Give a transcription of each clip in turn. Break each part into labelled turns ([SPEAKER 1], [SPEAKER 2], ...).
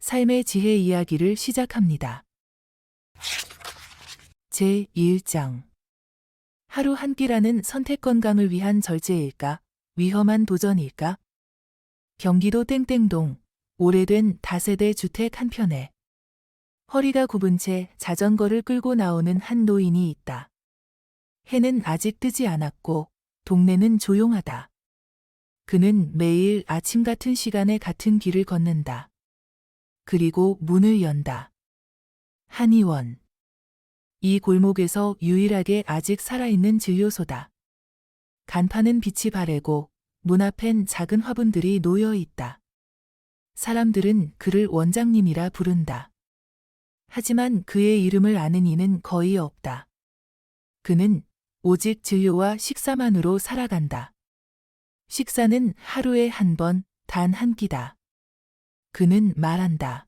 [SPEAKER 1] 삶의 지혜 이야기를 시작합니다. 제1장. 하루 한 끼라는 선택 건강을 위한 절제일까? 위험한 도전일까? 경기도 땡땡동, 오래된 다세대 주택 한편에 허리가 굽은 채 자전거를 끌고 나오는 한 노인이 있다. 해는 아직 뜨지 않았고 동네는 조용하다. 그는 매일 아침 같은 시간에 같은 길을 걷는다. 그리고 문을 연다. 한의원. 이 골목에서 유일하게 아직 살아있는 진료소다. 간판은 빛이 바래고 문 앞엔 작은 화분들이 놓여 있다. 사람들은 그를 원장님이라 부른다. 하지만 그의 이름을 아는 이는 거의 없다. 그는 오직 진료와 식사만으로 살아간다. 식사는 하루에 한 번, 단 한 끼다. 그는 말한다.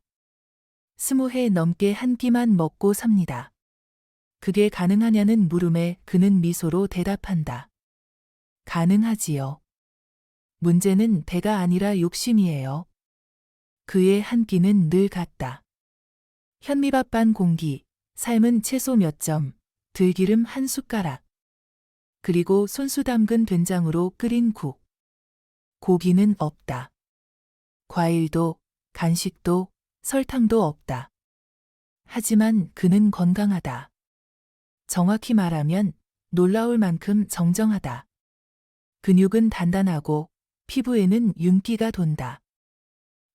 [SPEAKER 1] 20해 넘게 한 끼만 먹고 삽니다. 그게 가능하냐는 물음에 그는 미소로 대답한다. 가능하지요. 문제는 배가 아니라 욕심이에요. 그의 한 끼는 늘 같다. 현미밥 반 공기, 삶은 채소 몇 점, 들기름 한 숟가락. 그리고 손수 담근 된장으로 끓인 국. 고기는 없다. 과일도, 간식도, 설탕도 없다. 하지만 그는 건강하다. 정확히 말하면 놀라울 만큼 정정하다. 근육은 단단하고 피부에는 윤기가 돈다.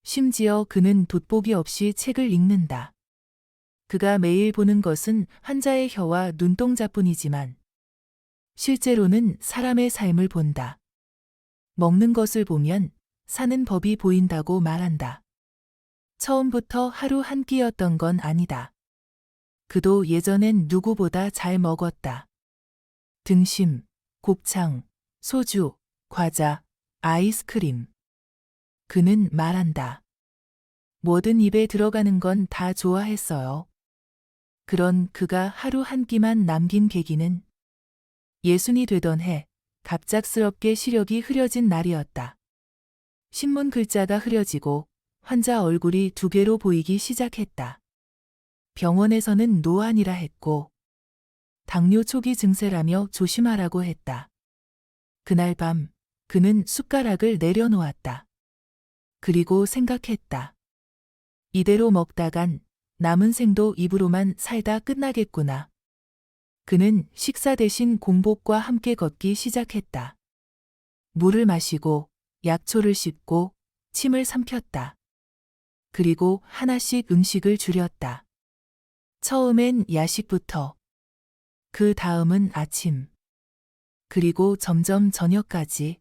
[SPEAKER 1] 심지어 그는 돋보기 없이 책을 읽는다. 그가 매일 보는 것은 환자의 혀와 눈동자뿐이지만 실제로는 사람의 삶을 본다. 먹는 것을 보면 사는 법이 보인다고 말한다. 처음부터 하루 한 끼였던 건 아니다. 그도 예전엔 누구보다 잘 먹었다. 등심, 곱창, 소주, 과자, 아이스크림. 그는 말한다. 뭐든 입에 들어가는 건 다 좋아했어요. 그런 그가 하루 한 끼만 남긴 계기는 60이 되던 해 갑작스럽게 시력이 흐려진 날이었다. 신문 글자가 흐려지고 환자 얼굴이 두 개로 보이기 시작했다. 병원에서는 노안이라 했고 당뇨 초기 증세라며 조심하라고 했다. 그날 밤 그는 숟가락을 내려놓았다. 그리고 생각했다. 이대로 먹다간 남은 생도 입으로만 살다 끝나겠구나. 그는 식사 대신 공복과 함께 걷기 시작했다. 물을 마시고 약초를 씹고 침을 삼켰다. 그리고 하나씩 음식을 줄였다. 처음엔 야식부터. 그 다음은 아침. 그리고 점점 저녁까지.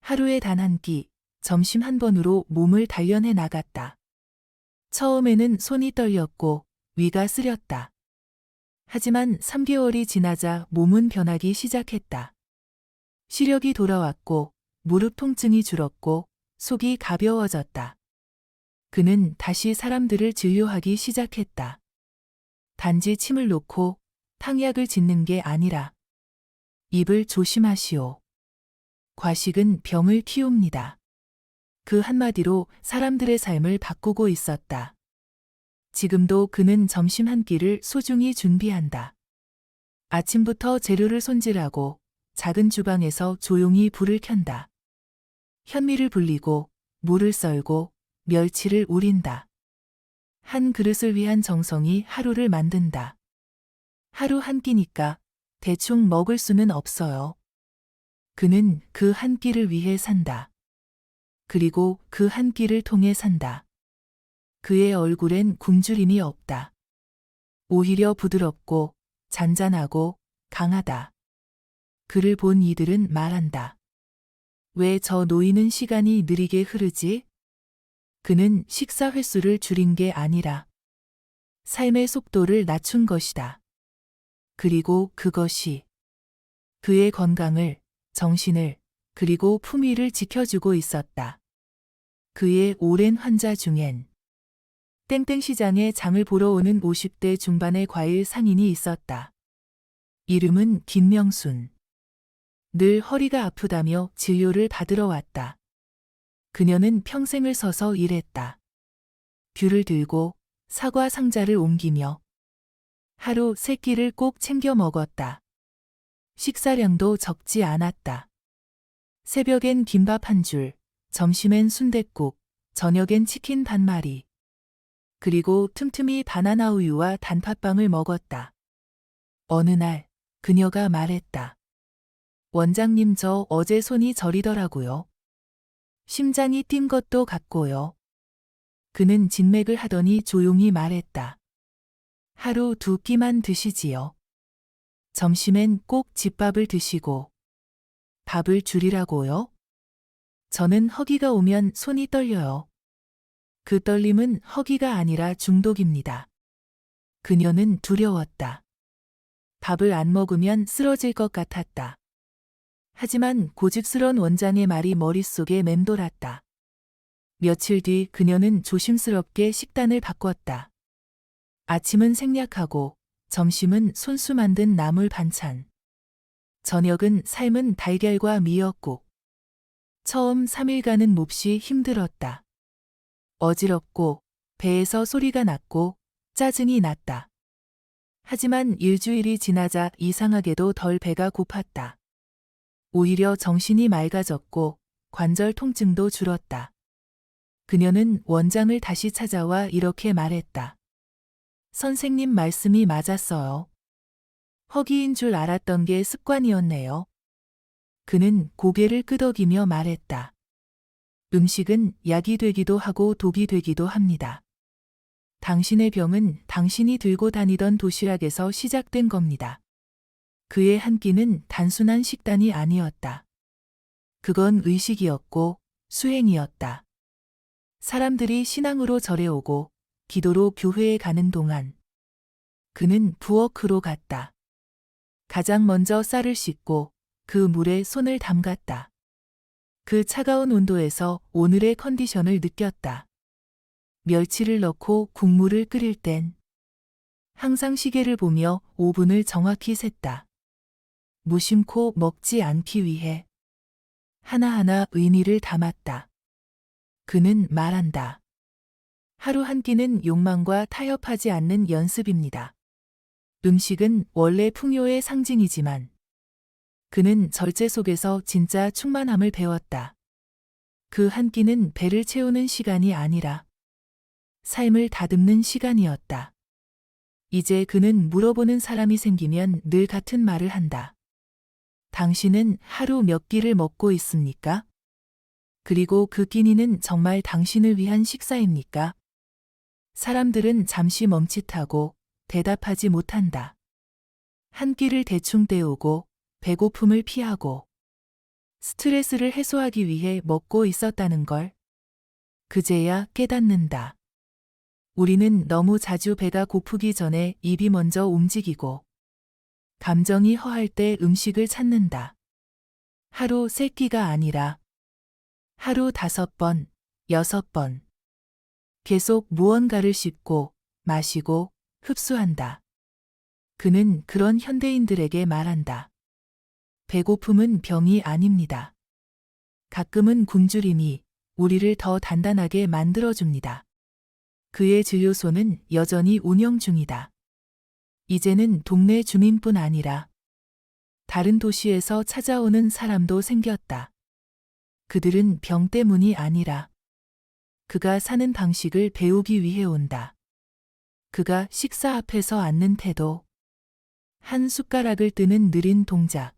[SPEAKER 1] 하루에 단 한 끼, 점심 한 번으로 몸을 단련해 나갔다. 처음에는 손이 떨렸고 위가 쓰렸다. 하지만 3개월이 지나자 몸은 변하기 시작했다. 시력이 돌아왔고 무릎 통증이 줄었고 속이 가벼워졌다. 그는 다시 사람들을 진료하기 시작했다. 단지 침을 놓고 탕약을 짓는 게 아니라 입을 조심하시오. 과식은 병을 키웁니다. 그 한마디로 사람들의 삶을 바꾸고 있었다. 지금도 그는 점심 한 끼를 소중히 준비한다. 아침부터 재료를 손질하고 작은 주방에서 조용히 불을 켠다. 현미를 불리고 물을 썰고 멸치를 우린다. 한 그릇을 위한 정성이 하루를 만든다. 하루 한 끼니까 대충 먹을 수는 없어요. 그는 그 한 끼를 위해 산다. 그리고 그 한 끼를 통해 산다. 그의 얼굴엔 굶주림이 없다. 오히려 부드럽고 잔잔하고 강하다. 그를 본 이들은 말한다. 왜 저 노인은 시간이 느리게 흐르지? 그는 식사 횟수를 줄인 게 아니라 삶의 속도를 낮춘 것이다. 그리고 그것이 그의 건강을, 정신을, 그리고 품위를 지켜주고 있었다. 그의 오랜 환자 중엔 땡땡시장에 장을 보러 오는 50대 중반의 과일 상인이 있었다. 이름은 김명순. 늘 허리가 아프다며 진료를 받으러 왔다. 그녀는 평생을 서서 일했다. 귤을 들고 사과 상자를 옮기며 하루 3끼를 꼭 챙겨 먹었다. 식사량도 적지 않았다. 새벽엔 김밥 한 줄, 점심엔 순댓국, 저녁엔 치킨 반마리. 그리고 틈틈이 바나나 우유와 단팥빵을 먹었다. 어느 날 그녀가 말했다. 원장님, 저 어제 손이 저리더라고요. 심장이 뛴 것도 같고요. 그는 진맥을 하더니 조용히 말했다. 하루 2끼만 드시지요. 점심엔 꼭 집밥을 드시고. 밥을 줄이라고요? 저는 허기가 오면 손이 떨려요. 그 떨림은 허기가 아니라 중독입니다. 그녀는 두려웠다. 밥을 안 먹으면 쓰러질 것 같았다. 하지만 고집스런 원장의 말이 머릿속에 맴돌았다. 며칠 뒤 그녀는 조심스럽게 식단을 바꿨다. 아침은 생략하고 점심은 손수 만든 나물 반찬. 저녁은 삶은 달걀과 미역국. 처음 3일간은 몹시 힘들었다. 어지럽고 배에서 소리가 났고 짜증이 났다. 하지만 일주일이 지나자 이상하게도 덜 배가 고팠다. 오히려 정신이 맑아졌고 관절 통증도 줄었다. 그녀는 원장을 다시 찾아와 이렇게 말했다. 선생님 말씀이 맞았어요. 허기인 줄 알았던 게 습관이었네요. 그는 고개를 끄덕이며 말했다. 음식은 약이 되기도 하고 독이 되기도 합니다. 당신의 병은 당신이 들고 다니던 도시락에서 시작된 겁니다. 그의 한 끼는 단순한 식단이 아니었다. 그건 의식이었고 수행이었다. 사람들이 신앙으로 절에 오고 기도로 교회에 가는 동안 그는 부엌으로 갔다. 가장 먼저 쌀을 씻고 그 물에 손을 담갔다. 그 차가운 온도에서 오늘의 컨디션을 느꼈다. 멸치를 넣고 국물을 끓일 땐 항상 시계를 보며 5분을 정확히 셌다. 무심코 먹지 않기 위해 하나하나 의미를 담았다. 그는 말한다. 하루 한 끼는 욕망과 타협하지 않는 연습입니다. 음식은 원래 풍요의 상징이지만 그는 절제 속에서 진짜 충만함을 배웠다. 그 한 끼는 배를 채우는 시간이 아니라 삶을 다듬는 시간이었다. 이제 그는 물어보는 사람이 생기면 늘 같은 말을 한다. 당신은 하루 몇 끼를 먹고 있습니까? 그리고 그 끼니는 정말 당신을 위한 식사입니까? 사람들은 잠시 멈칫하고 대답하지 못한다. 한 끼를 대충 때우고 배고픔을 피하고 스트레스를 해소하기 위해 먹고 있었다는 걸 그제야 깨닫는다. 우리는 너무 자주 배가 고프기 전에 입이 먼저 움직이고 감정이 허할 때 음식을 찾는다. 하루 3끼가 아니라 하루 5번, 6번. 계속 무언가를 씹고 마시고 흡수한다. 그는 그런 현대인들에게 말한다. 배고픔은 병이 아닙니다. 가끔은 굶주림이 우리를 더 단단하게 만들어줍니다. 그의 진료소는 여전히 운영 중이다. 이제는 동네 주민뿐 아니라 다른 도시에서 찾아오는 사람도 생겼다. 그들은 병 때문이 아니라 그가 사는 방식을 배우기 위해 온다. 그가 식사 앞에서 앉는 태도, 한 숟가락을 뜨는 느린 동작,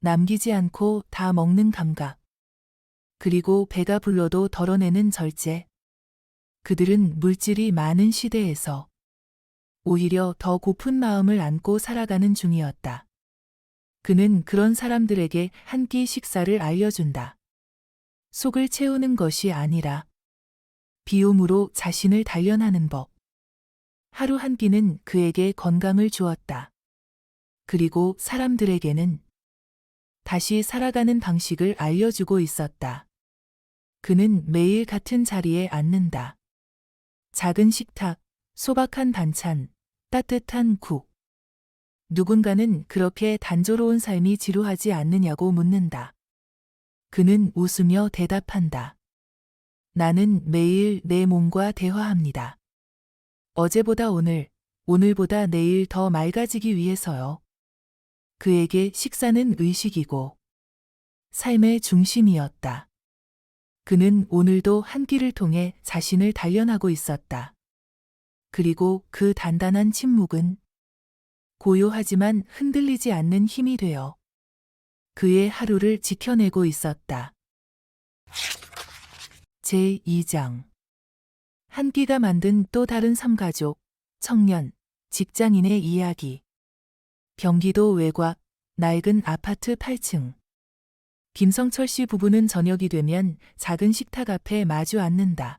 [SPEAKER 1] 남기지 않고 다 먹는 감각, 그리고 배가 불러도 덜어내는 절제. 그들은 물질이 많은 시대에서 오히려 더 고픈 마음을 안고 살아가는 중이었다. 그는 그런 사람들에게 한 끼 식사를 알려준다. 속을 채우는 것이 아니라 비움으로 자신을 단련하는 법. 하루 한 끼는 그에게 건강을 주었다. 그리고 사람들에게는 다시 살아가는 방식을 알려주고 있었다. 그는 매일 같은 자리에 앉는다. 작은 식탁, 소박한 반찬, 따뜻한 국. 누군가는 그렇게 단조로운 삶이 지루하지 않느냐고 묻는다. 그는 웃으며 대답한다. 나는 매일 내 몸과 대화합니다. 어제보다 오늘, 오늘보다 내일 더 맑아지기 위해서요. 그에게 식사는 의식이고 삶의 중심이었다. 그는 오늘도 한 끼를 통해 자신을 단련하고 있었다. 그리고 그 단단한 침묵은 고요하지만 흔들리지 않는 힘이 되어 그의 하루를 지켜내고 있었다. 제2장 한 끼가 만든 또 다른 삼가족, 청년, 직장인의 이야기. 경기도 외곽, 낡은 아파트 8층. 김성철 씨 부부는 저녁이 되면 작은 식탁 앞에 마주 앉는다.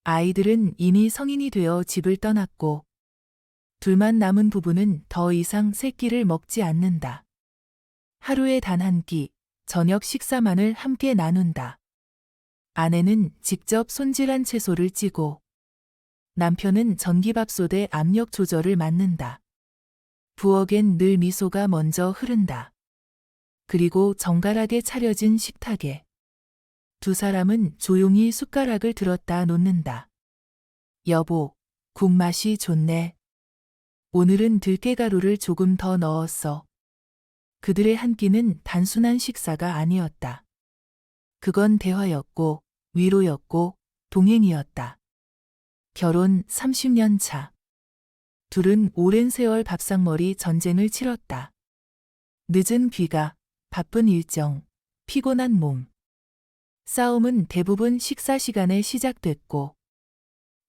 [SPEAKER 1] 아이들은 이미 성인이 되어 집을 떠났고 둘만 남은 부부는 더 이상 새 끼를 먹지 않는다. 하루에 단 한 끼, 저녁 식사만을 함께 나눈다. 아내는 직접 손질한 채소를 찌고 남편은 전기밥솥에 압력 조절을 맡는다. 부엌엔 늘 미소가 먼저 흐른다. 그리고 정갈하게 차려진 식탁에 두 사람은 조용히 숟가락을 들었다 놓는다. 여보, 국 맛이 좋네. 오늘은 들깨가루를 조금 더 넣었어. 그들의 한 끼는 단순한 식사가 아니었다. 그건 대화였고, 위로였고, 동행이었다. 결혼 30년 차. 둘은 오랜 세월 밥상머리 전쟁을 치렀다. 늦은 귀가, 바쁜 일정, 피곤한 몸. 싸움은 대부분 식사 시간에 시작됐고,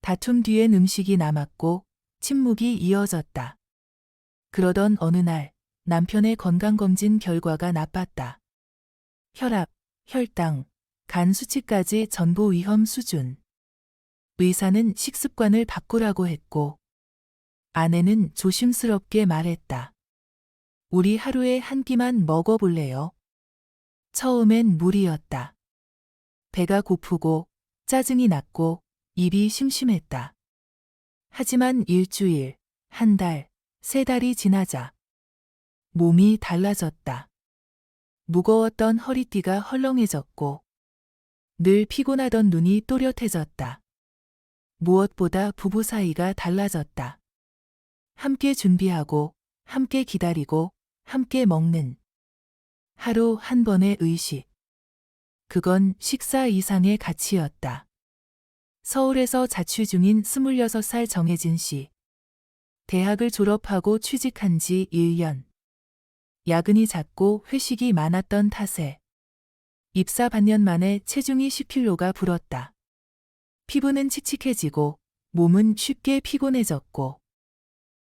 [SPEAKER 1] 다툼 뒤엔 음식이 남았고, 침묵이 이어졌다. 그러던 어느 날, 남편의 건강검진 결과가 나빴다. 혈압, 혈당, 간 수치까지 전부 위험 수준. 의사는 식습관을 바꾸라고 했고, 아내는 조심스럽게 말했다. 우리 하루에 한 끼만 먹어볼래요? 처음엔 무리였다. 배가 고프고, 짜증이 났고, 입이 심심했다. 하지만 일주일, 한 달, 세 달이 지나자 몸이 달라졌다. 무거웠던 허리띠가 헐렁해졌고 늘 피곤하던 눈이 또렷해졌다. 무엇보다 부부 사이가 달라졌다. 함께 준비하고, 함께 기다리고, 함께 먹는 하루 한 번의 의식. 그건 식사 이상의 가치였다. 서울에서 자취 중인 26살 정혜진 씨. 대학을 졸업하고 취직한 지 1년. 야근이 잦고 회식이 많았던 탓에 입사 반년 만에 체중이 10kg가 불었다. 피부는 칙칙해지고 몸은 쉽게 피곤해졌고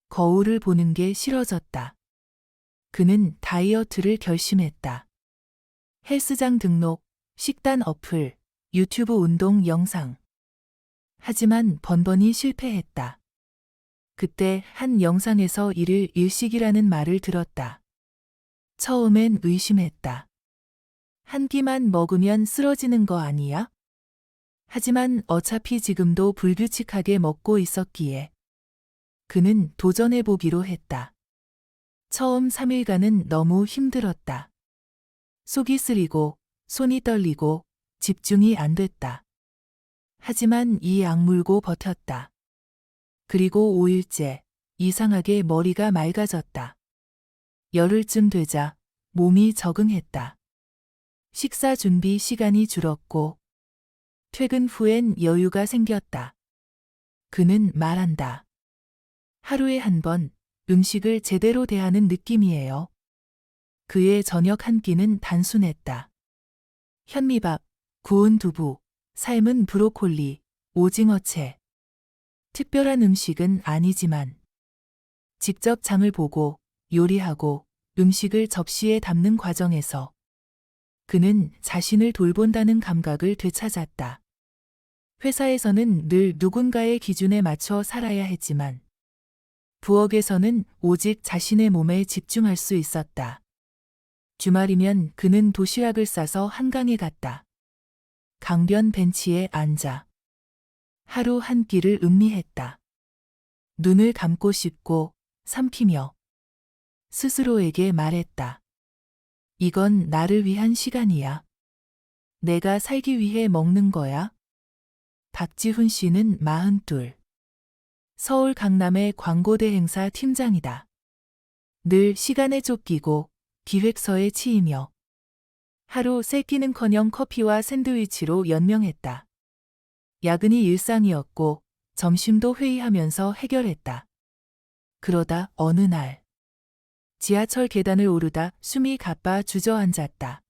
[SPEAKER 1] 거울을 보는 게 싫어졌다. 그는 다이어트를 결심했다. 헬스장 등록, 식단 어플, 유튜브 운동 영상. 하지만 번번이 실패했다. 그때 한 영상에서 이를 일식이라는 말을 들었다. 처음엔 의심했다. 한 끼만 먹으면 쓰러지는 거 아니야? 하지만 어차피 지금도 불규칙하게 먹고 있었기에 그는 도전해보기로 했다. 처음 3일간은 너무 힘들었다. 속이 쓰리고 손이 떨리고 집중이 안 됐다. 하지만 이 악물고 버텼다. 그리고 5일째 이상하게 머리가 맑아졌다. 열흘쯤 되자 몸이 적응했다. 식사 준비 시간이 줄었고 퇴근 후엔 여유가 생겼다. 그는 말한다. 하루에 한 번 음식을 제대로 대하는 느낌이에요. 그의 저녁 한 끼는 단순했다. 현미밥, 구운 두부, 삶은 브로콜리, 오징어채. 특별한 음식은 아니지만 직접 장을 보고 요리하고 음식을 접시에 담는 과정에서 그는 자신을 돌본다는 감각을 되찾았다. 회사에서는 늘 누군가의 기준에 맞춰 살아야 했지만 부엌에서는 오직 자신의 몸에 집중할 수 있었다. 주말이면 그는 도시락을 싸서 한강에 갔다. 강변 벤치에 앉아 하루 한 끼를 음미했다. 눈을 감고 씹고 삼키며 스스로에게 말했다. 이건 나를 위한 시간이야. 내가 살기 위해 먹는 거야. 박지훈 씨는 42. 서울 강남의 광고대 행사 팀장이다. 늘 시간에 쫓기고 기획서에 치이며 하루 세 끼는커녕 커피와 샌드위치로 연명했다. 야근이 일상이었고 점심도 회의하면서 해결했다. 그러다 어느 날 지하철 계단을 오르다 숨이 가빠 주저앉았다.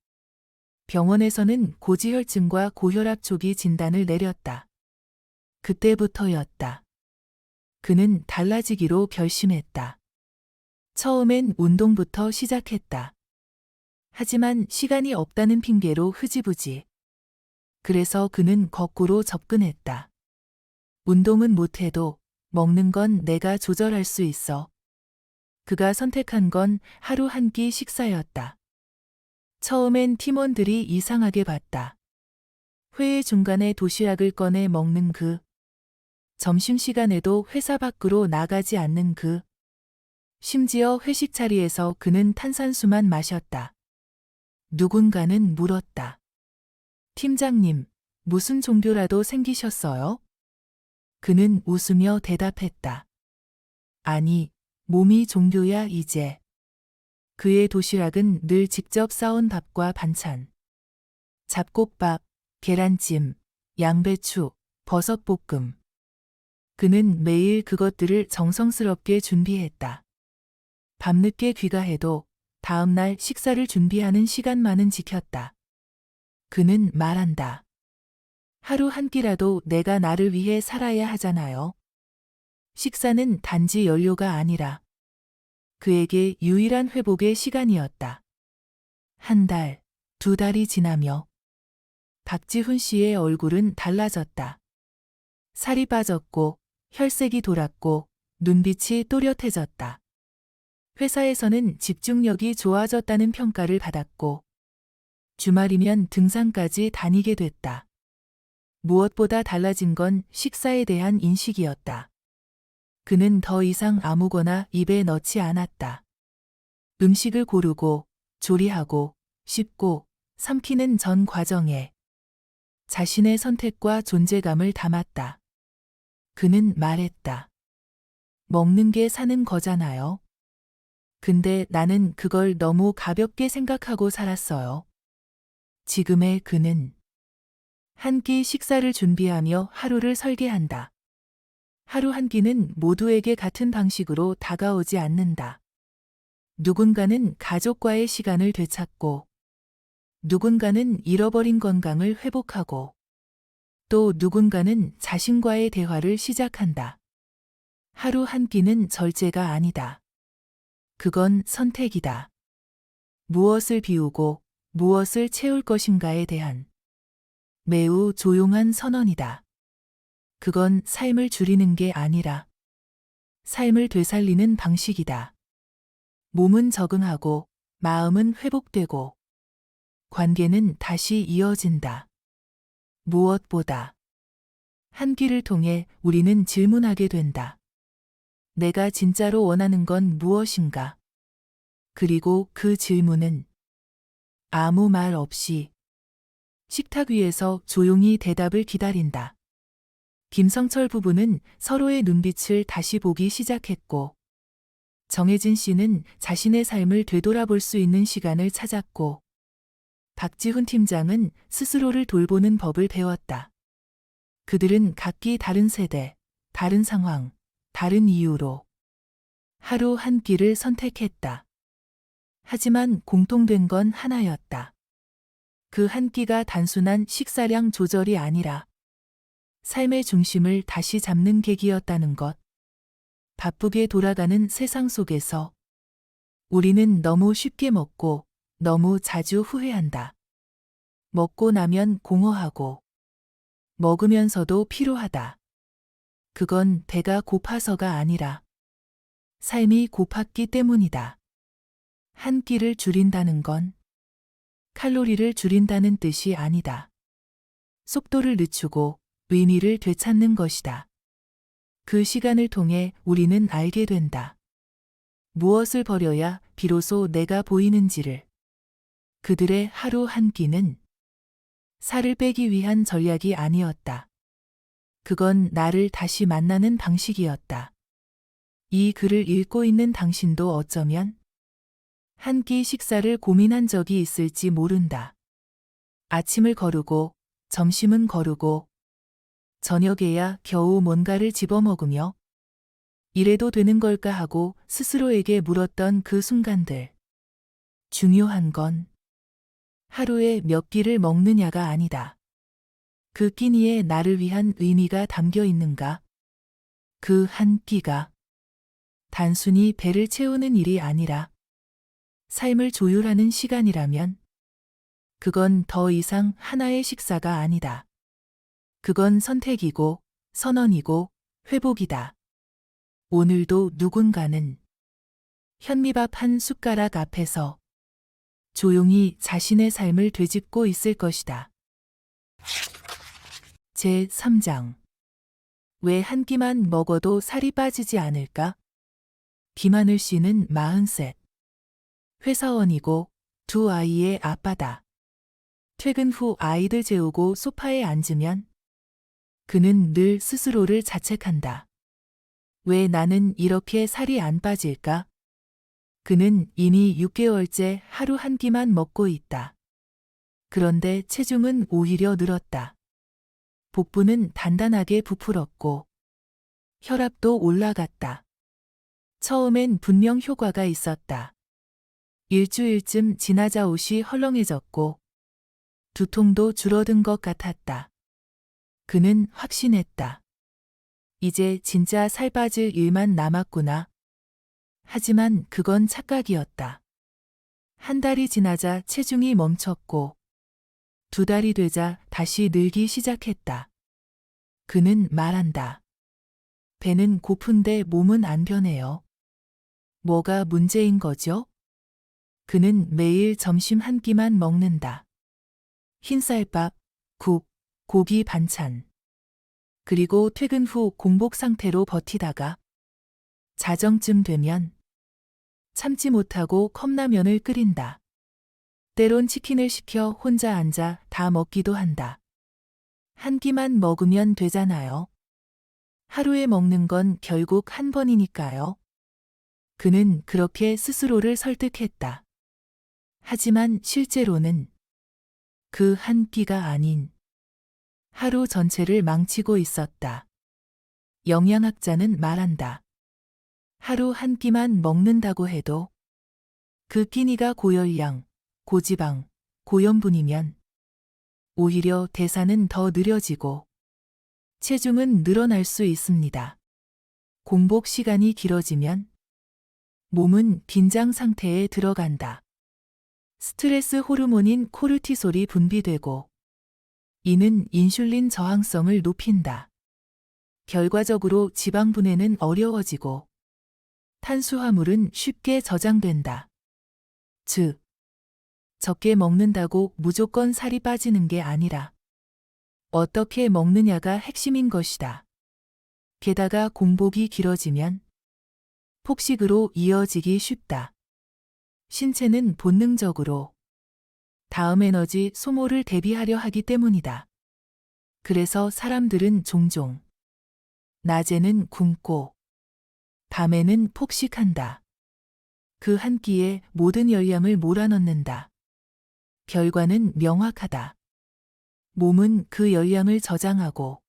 [SPEAKER 1] 병원에서는 고지혈증과 고혈압 초기 진단을 내렸다. 그때부터였다. 그는 달라지기로 결심했다. 처음엔 운동부터 시작했다. 하지만 시간이 없다는 핑계로 흐지부지. 그래서 그는 거꾸로 접근했다. 운동은 못해도 먹는 건 내가 조절할 수 있어. 그가 선택한 건 하루 한 끼 식사였다. 처음엔 팀원들이 이상하게 봤다. 회의 중간에 도시락을 꺼내 먹는 그, 점심시간에도 회사 밖으로 나가지 않는 그, 심지어 회식 자리에서 그는 탄산수만 마셨다. 누군가는 물었다. 팀장님, 무슨 종교라도 생기셨어요? 그는 웃으며 대답했다. 아니, 몸이 종교야 이제. 그의 도시락은 늘 직접 싸온 밥과 반찬. 잡곡밥, 계란찜, 양배추, 버섯볶음. 그는 매일 그것들을 정성스럽게 준비했다. 밤늦게 귀가해도 다음 날 식사를 준비하는 시간만은 지켰다. 그는 말한다. 하루 한 끼라도 내가 나를 위해 살아야 하잖아요. 식사는 단지 연료가 아니라 그에게 유일한 회복의 시간이었다. 한 달, 두 달이 지나며 박지훈 씨의 얼굴은 달라졌다. 살이 빠졌고 혈색이 돌았고 눈빛이 또렷해졌다. 회사에서는 집중력이 좋아졌다는 평가를 받았고 주말이면 등산까지 다니게 됐다. 무엇보다 달라진 건 식사에 대한 인식이었다. 그는 더 이상 아무거나 입에 넣지 않았다. 음식을 고르고 조리하고 씹고 삼키는 전 과정에 자신의 선택과 존재감을 담았다. 그는 말했다. 먹는 게 사는 거잖아요. 근데 나는 그걸 너무 가볍게 생각하고 살았어요. 지금의 그는 한 끼 식사를 준비하며 하루를 설계한다. 하루 한 끼는 모두에게 같은 방식으로 다가오지 않는다. 누군가는 가족과의 시간을 되찾고, 누군가는 잃어버린 건강을 회복하고, 또 누군가는 자신과의 대화를 시작한다. 하루 한 끼는 절제가 아니다. 그건 선택이다. 무엇을 비우고 무엇을 채울 것인가에 대한 매우 조용한 선언이다. 그건 삶을 줄이는 게 아니라 삶을 되살리는 방식이다. 몸은 적응하고 마음은 회복되고 관계는 다시 이어진다. 무엇보다 한 끼를 통해 우리는 질문하게 된다. 내가 진짜로 원하는 건 무엇인가? 그리고 그 질문은 아무 말 없이 식탁 위에서 조용히 대답을 기다린다. 김성철 부부는 서로의 눈빛을 다시 보기 시작했고, 정혜진 씨는 자신의 삶을 되돌아볼 수 있는 시간을 찾았고, 박지훈 팀장은 스스로를 돌보는 법을 배웠다. 그들은 각기 다른 세대, 다른 상황, 다른 이유로 하루 한 끼를 선택했다. 하지만 공통된 건 하나였다. 그 한 끼가 단순한 식사량 조절이 아니라 삶의 중심을 다시 잡는 계기였다는 것. 바쁘게 돌아가는 세상 속에서 우리는 너무 쉽게 먹고 너무 자주 후회한다. 먹고 나면 공허하고 먹으면서도 피로하다. 그건 배가 고파서가 아니라 삶이 고팠기 때문이다. 한 끼를 줄인다는 건 칼로리를 줄인다는 뜻이 아니다. 속도를 늦추고 의미를 되찾는 것이다. 그 시간을 통해 우리는 알게 된다. 무엇을 버려야 비로소 내가 보이는지를. 그들의 하루 한 끼는 살을 빼기 위한 전략이 아니었다. 그건 나를 다시 만나는 방식이었다. 이 글을 읽고 있는 당신도 어쩌면 한 끼 식사를 고민한 적이 있을지 모른다. 아침을 거르고, 점심은 거르고, 저녁에야 겨우 뭔가를 집어먹으며 이래도 되는 걸까 하고 스스로에게 물었던 그 순간들. 중요한 건 하루에 몇 끼를 먹느냐가 아니다. 그 끼니에 나를 위한 의미가 담겨 있는가? 그 한 끼가 단순히 배를 채우는 일이 아니라 삶을 조율하는 시간이라면 그건 더 이상 하나의 식사가 아니다. 그건 선택이고 선언이고 회복이다. 오늘도 누군가는 현미밥 한 숟가락 앞에서 조용히 자신의 삶을 되짚고 있을 것이다. 제3장. 왜 한 끼만 먹어도 살이 빠지지 않을까? 김하늘 씨는 43. 회사원이고 두 아이의 아빠다. 퇴근 후 아이들 재우고 소파에 앉으면 그는 늘 스스로를 자책한다. 왜 나는 이렇게 살이 안 빠질까? 그는 이미 6개월째 하루 한 끼만 먹고 있다. 그런데 체중은 오히려 늘었다. 복부는 단단하게 부풀었고 혈압도 올라갔다. 처음엔 분명 효과가 있었다. 일주일쯤 지나자 옷이 헐렁해졌고 두통도 줄어든 것 같았다. 그는 확신했다. 이제 진짜 살 빠질 일만 남았구나. 하지만 그건 착각이었다. 한 달이 지나자 체중이 멈췄고 2달이 되자 다시 늘기 시작했다. 그는 말한다. 배는 고픈데 몸은 안 변해요. 뭐가 문제인 거죠? 그는 매일 점심 한 끼만 먹는다. 흰쌀밥, 국, 고기 반찬. 그리고 퇴근 후 공복 상태로 버티다가 자정쯤 되면 참지 못하고 컵라면을 끓인다. 때론 치킨을 시켜 혼자 앉아 다 먹기도 한다. 한 끼만 먹으면 되잖아요. 하루에 먹는 건 결국 한 번이니까요. 그는 그렇게 스스로를 설득했다. 하지만 실제로는 그 한 끼가 아닌 하루 전체를 망치고 있었다. 영양학자는 말한다. 하루 한 끼만 먹는다고 해도 그 끼니가 고열량, 고지방, 고염분이면 오히려 대사는 더 느려지고 체중은 늘어날 수 있습니다. 공복 시간이 길어지면 몸은 긴장 상태에 들어간다. 스트레스 호르몬인 코르티솔이 분비되고 이는 인슐린 저항성을 높인다. 결과적으로 지방 분해는 어려워지고 탄수화물은 쉽게 저장된다. 즉, 적게 먹는다고 무조건 살이 빠지는 게 아니라 어떻게 먹느냐가 핵심인 것이다. 게다가 공복이 길어지면 폭식으로 이어지기 쉽다. 신체는 본능적으로 다음 에너지 소모를 대비하려 하기 때문이다. 그래서 사람들은 종종 낮에는 굶고 밤에는 폭식한다. 그 한 끼에 모든 열량을 몰아넣는다. 결과는 명확하다. 몸은 그 열량을 저장하고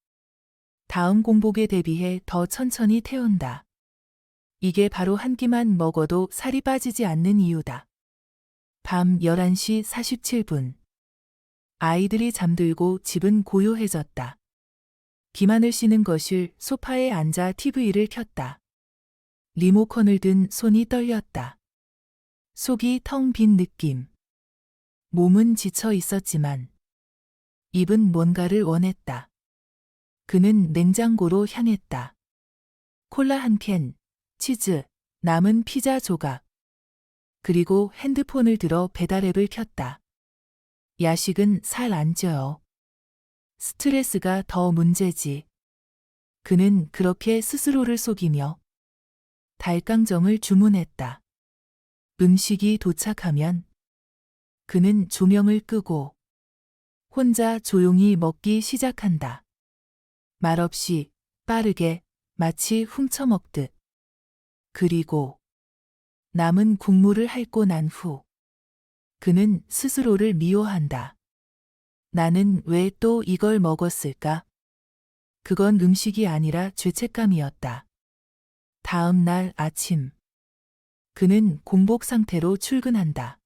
[SPEAKER 1] 다음 공복에 대비해 더 천천히 태운다. 이게 바로 한 끼만 먹어도 살이 빠지지 않는 이유다. 밤 11시 47분. 아이들이 잠들고 집은 고요해졌다. 김하늘 씨는 거실 소파에 앉아 TV를 켰다. 리모컨을 든 손이 떨렸다. 속이 텅 빈 느낌. 몸은 지쳐 있었지만 입은 뭔가를 원했다. 그는 냉장고로 향했다. 콜라 한 캔, 치즈, 남은 피자 조각. 그리고 핸드폰을 들어 배달앱을 켰다. 야식은 살 안 쪄요. 스트레스가 더 문제지. 그는 그렇게 스스로를 속이며 닭강정을 주문했다. 음식이 도착하면 그는 조명을 끄고 혼자 조용히 먹기 시작한다. 말없이 빠르게 마치 훔쳐먹듯. 그리고 남은 국물을 핥고 난 후 그는 스스로를 미워한다. 나는 왜 또 이걸 먹었을까? 그건 음식이 아니라 죄책감이었다. 다음 날 아침. 그는 공복 상태로 출근한다.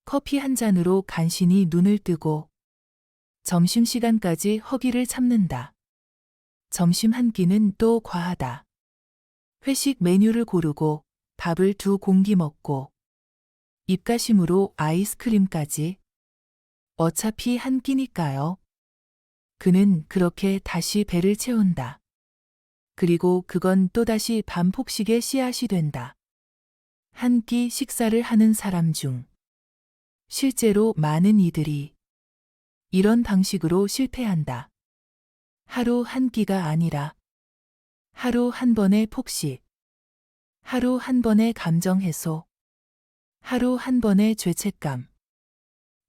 [SPEAKER 1] 커피 한 잔으로 간신히 눈을 뜨고 점심시간까지 허기를 참는다. 점심 한 끼는 또 과하다. 회식 메뉴를 고르고 밥을 2공기 먹고 입가심으로 아이스크림까지. 어차피 한 끼니까요. 그는 그렇게 다시 배를 채운다. 그리고 그건 또다시 반폭식의 씨앗이 된다. 한 끼 식사를 하는 사람 중 실제로 많은 이들이 이런 방식으로 실패한다. 하루 한 끼가 아니라 하루 한 번의 폭식, 하루 한 번의 감정 해소, 하루 한 번의 죄책감.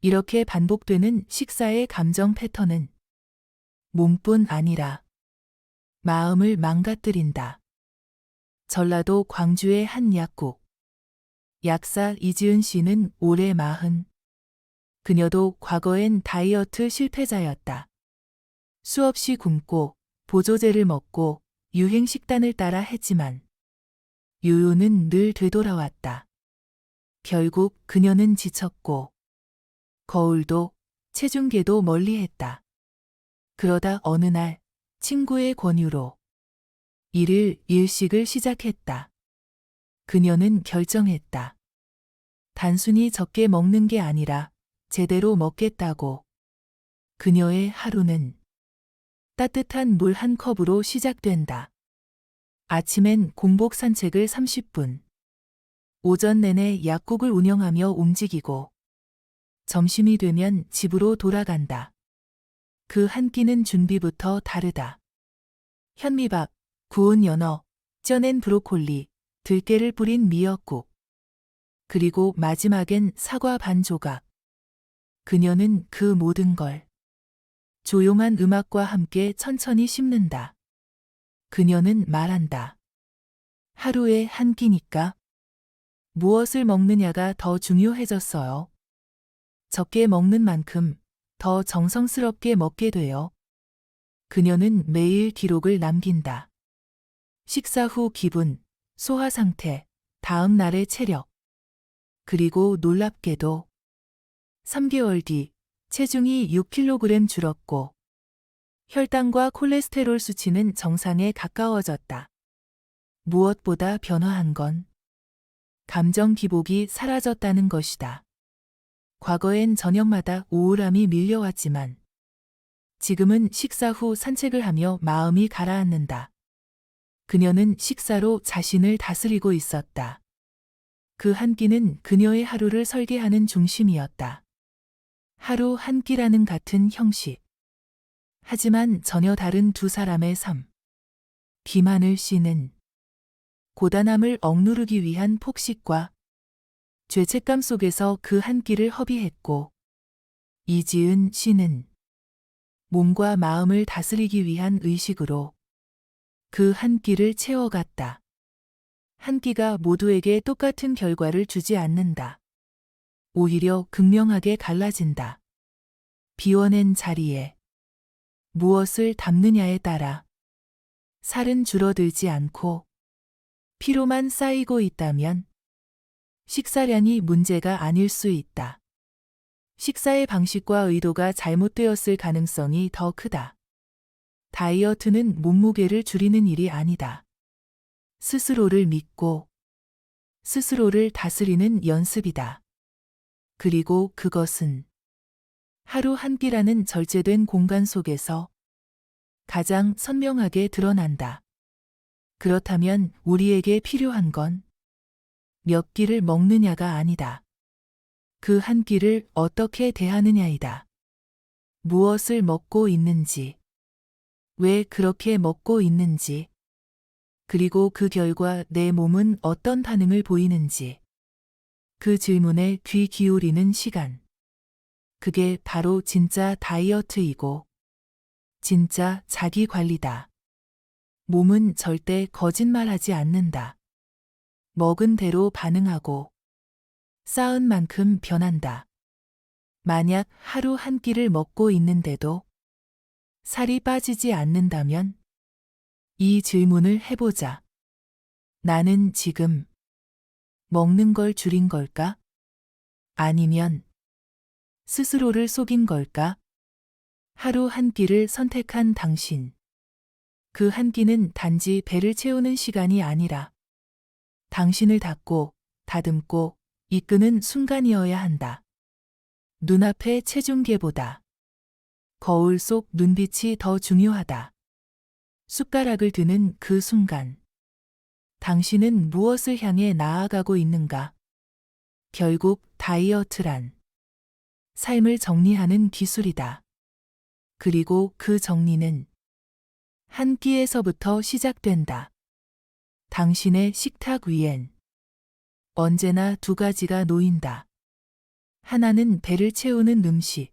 [SPEAKER 1] 이렇게 반복되는 식사의 감정 패턴은 몸뿐 아니라 마음을 망가뜨린다. 전라도 광주의 한 약국. 약사 이지은 씨는 올해 40. 그녀도 과거엔 다이어트 실패자였다. 수없이 굶고 보조제를 먹고 유행 식단을 따라 했지만 요요는 늘 되돌아왔다. 결국 그녀는 지쳤고 거울도 체중계도 멀리했다. 그러다 어느 날 친구의 권유로 일일 일식을 시작했다. 그녀는 결정했다. 단순히 적게 먹는 게 아니라 제대로 먹겠다고. 그녀의 하루는 따뜻한 물 한 컵으로 시작된다. 아침엔 공복 산책을 30분. 오전 내내 약국을 운영하며 움직이고 점심이 되면 집으로 돌아간다. 그 한 끼는 준비부터 다르다. 현미밥, 구운 연어, 쪄낸 브로콜리, 들깨를 뿌린 미역국. 그리고 마지막엔 사과 반 조각. 그녀는 그 모든 걸 조용한 음악과 함께 천천히 씹는다. 그녀는 말한다. 하루에 한 끼니까 무엇을 먹느냐가 더 중요해졌어요. 적게 먹는 만큼 더 정성스럽게 먹게 돼요. 그녀는 매일 기록을 남긴다. 식사 후 기분, 소화 상태, 다음 날의 체력. 그리고 놀랍게도 3개월 뒤 체중이 6kg 줄었고 혈당과 콜레스테롤 수치는 정상에 가까워졌다. 무엇보다 변화한 건 감정 기복이 사라졌다는 것이다. 과거엔 저녁마다 우울함이 밀려왔지만 지금은 식사 후 산책을 하며 마음이 가라앉는다. 그녀는 식사로 자신을 다스리고 있었다. 그 한 끼는 그녀의 하루를 설계하는 중심이었다. 하루 한 끼라는 같은 형식. 하지만 전혀 다른 두 사람의 삶. 김하늘 씨는 고단함을 억누르기 위한 폭식과 죄책감 속에서 그 한 끼를 허비했고 이지은 씨는 몸과 마음을 다스리기 위한 의식으로 그 한 끼를 채워갔다. 한 끼가 모두에게 똑같은 결과를 주지 않는다. 오히려 극명하게 갈라진다. 비워낸 자리에 무엇을 담느냐에 따라 살은 줄어들지 않고 피로만 쌓이고 있다면 식사량이 문제가 아닐 수 있다. 식사의 방식과 의도가 잘못되었을 가능성이 더 크다. 다이어트는 몸무게를 줄이는 일이 아니다. 스스로를 믿고 스스로를 다스리는 연습이다. 그리고 그것은 하루 한 끼라는 절제된 공간 속에서 가장 선명하게 드러난다. 그렇다면 우리에게 필요한 건 몇 끼를 먹느냐가 아니다. 그 한 끼를 어떻게 대하느냐이다. 무엇을 먹고 있는지, 왜 그렇게 먹고 있는지, 그리고 그 결과 내 몸은 어떤 반응을 보이는지, 그 질문에 귀 기울이는 시간. 그게 바로 진짜 다이어트이고 진짜 자기 관리다. 몸은 절대 거짓말하지 않는다. 먹은 대로 반응하고 쌓은 만큼 변한다. 만약 하루 한 끼를 먹고 있는데도 살이 빠지지 않는다면 이 질문을 해보자. 나는 지금 먹는 걸 줄인 걸까? 아니면 스스로를 속인 걸까? 하루 한 끼를 선택한 당신. 그 한 끼는 단지 배를 채우는 시간이 아니라 당신을 닫고 다듬고 이끄는 순간이어야 한다. 눈앞의 체중계보다 거울 속 눈빛이 더 중요하다. 숟가락을 드는 그 순간. 당신은 무엇을 향해 나아가고 있는가? 결국 다이어트란 삶을 정리하는 기술이다. 그리고 그 정리는 한 끼에서부터 시작된다. 당신의 식탁 위엔 언제나 두 가지가 놓인다. 하나는 배를 채우는 음식,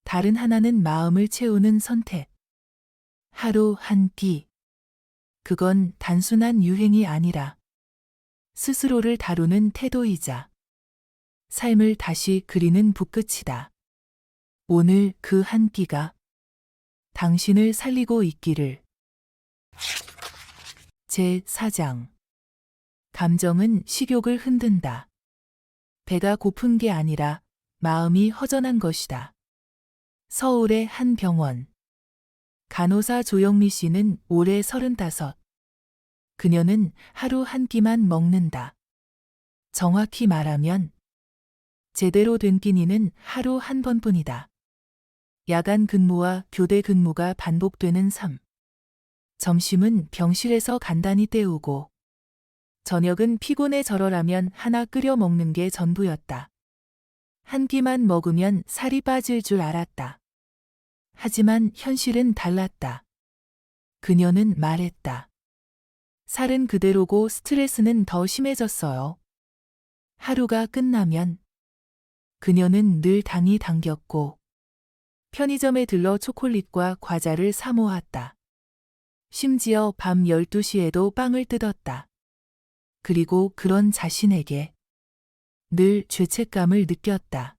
[SPEAKER 1] 다른 하나는 마음을 채우는 선택. 하루 한 끼. 그건 단순한 유행이 아니라 스스로를 다루는 태도이자 삶을 다시 그리는 붓끝이다. 오늘 그 한 끼가 당신을 살리고 있기를. 제4장. 감정은 식욕을 흔든다. 배가 고픈 게 아니라 마음이 허전한 것이다. 서울의 한 병원. 간호사 조영미 씨는 올해 35. 그녀는 하루 한 끼만 먹는다. 정확히 말하면 제대로 된 끼니는 하루 한 번뿐이다. 야간 근무와 교대 근무가 반복되는 삶. 점심은 병실에서 간단히 때우고 저녁은 피곤해 절어라면 하나 끓여 먹는 게 전부였다. 한 끼만 먹으면 살이 빠질 줄 알았다. 하지만 현실은 달랐다. 그녀는 말했다. 살은 그대로고 스트레스는 더 심해졌어요. 하루가 끝나면 그녀는 늘 당이 당겼고 편의점에 들러 초콜릿과 과자를 사 모았다. 심지어 밤 12시에도 빵을 뜯었다. 그리고 그런 자신에게 늘 죄책감을 느꼈다.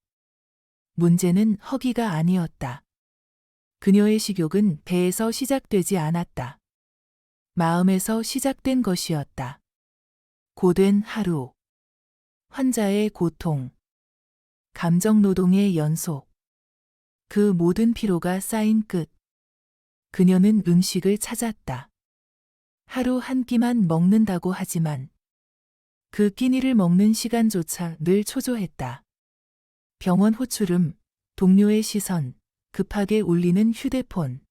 [SPEAKER 1] 문제는 허기가 아니었다. 그녀의 식욕은 배에서 시작되지 않았다. 마음에서 시작된 것이었다. 고된 하루. 환자의 고통. 감정 노동의 연속. 그 모든 피로가 쌓인 끝. 그녀는 음식을 찾았다. 하루 한 끼만 먹는다고 하지만 그 끼니를 먹는 시간조차 늘 초조했다. 병원 호출음, 동료의 시선, 급하게 울리는 휴대폰.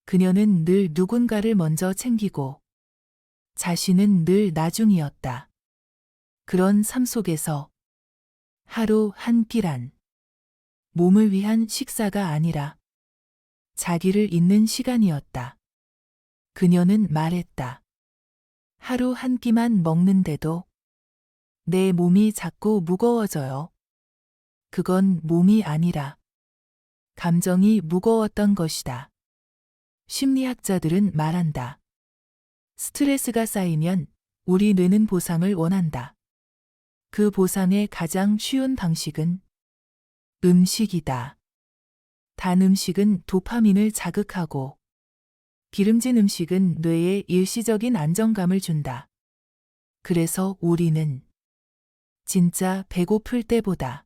[SPEAKER 1] 그녀는 늘 누군가를 먼저 챙기고 자신은 늘 나중이었다. 그런 삶 속에서 하루 한 끼란 몸을 위한 식사가 아니라 자기를 잇는 시간이었다. 그녀는 말했다. 하루 한 끼만 먹는데도 내 몸이 자꾸 무거워져요. 그건 몸이 아니라 감정이 무거웠던 것이다. 심리학자들은 말한다. 스트레스가 쌓이면 우리 뇌는 보상을 원한다. 그 보상의 가장 쉬운 방식은 음식이다. 단 음식은 도파민을 자극하고 기름진 음식은 뇌에 일시적인 안정감을 준다. 그래서 우리는 진짜 배고플 때보다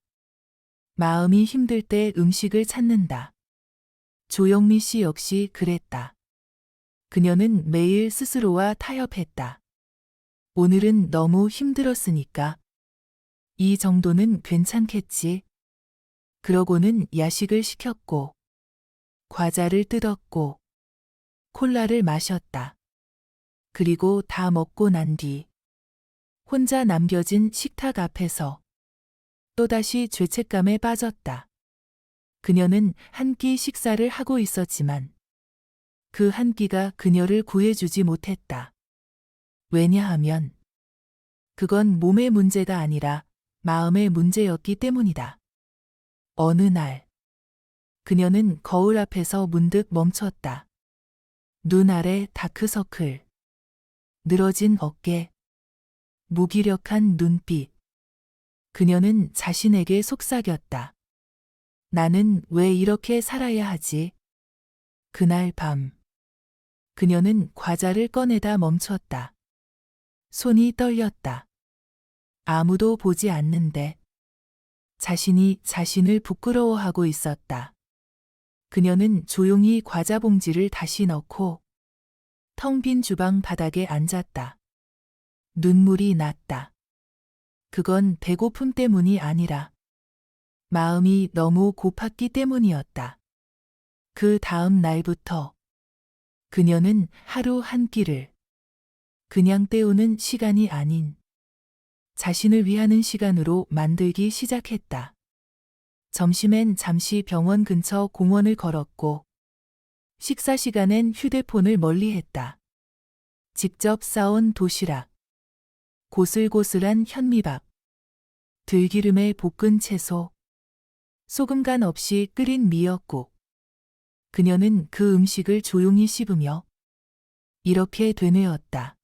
[SPEAKER 1] 마음이 힘들 때 음식을 찾는다. 조영미 씨 역시 그랬다. 그녀는 매일 스스로와 타협했다. 오늘은 너무 힘들었으니까 이 정도는 괜찮겠지. 그러고는 야식을 시켰고 과자를 뜯었고 콜라를 마셨다. 그리고 다 먹고 난 뒤 혼자 남겨진 식탁 앞에서 또다시 죄책감에 빠졌다. 그녀는 한 끼 식사를 하고 있었지만 그 한 끼가 그녀를 구해주지 못했다. 왜냐하면 그건 몸의 문제가 아니라 마음의 문제였기 때문이다. 어느 날 그녀는 거울 앞에서 문득 멈췄다. 눈 아래 다크서클, 늘어진 어깨, 무기력한 눈빛. 그녀는 자신에게 속삭였다. 나는 왜 이렇게 살아야 하지? 그날 밤, 그녀는 과자를 꺼내다 멈췄다. 손이 떨렸다. 아무도 보지 않는데 자신이 자신을 부끄러워하고 있었다. 그녀는 조용히 과자 봉지를 다시 넣고 텅 빈 주방 바닥에 앉았다. 눈물이 났다. 그건 배고픔 때문이 아니라 마음이 너무 고팠기 때문이었다. 그 다음 날부터 그녀는 하루 한 끼를 그냥 때우는 시간이 아닌 자신을 위하는 시간으로 만들기 시작했다. 점심엔 잠시 병원 근처 공원을 걸었고 식사 시간엔 휴대폰을 멀리했다. 직접 싸온 도시락, 고슬고슬한 현미밥, 들기름에 볶은 채소, 소금 간 없이 끓인 미역국. 그녀는 그 음식을 조용히 씹으며 이렇게 되뇌었다.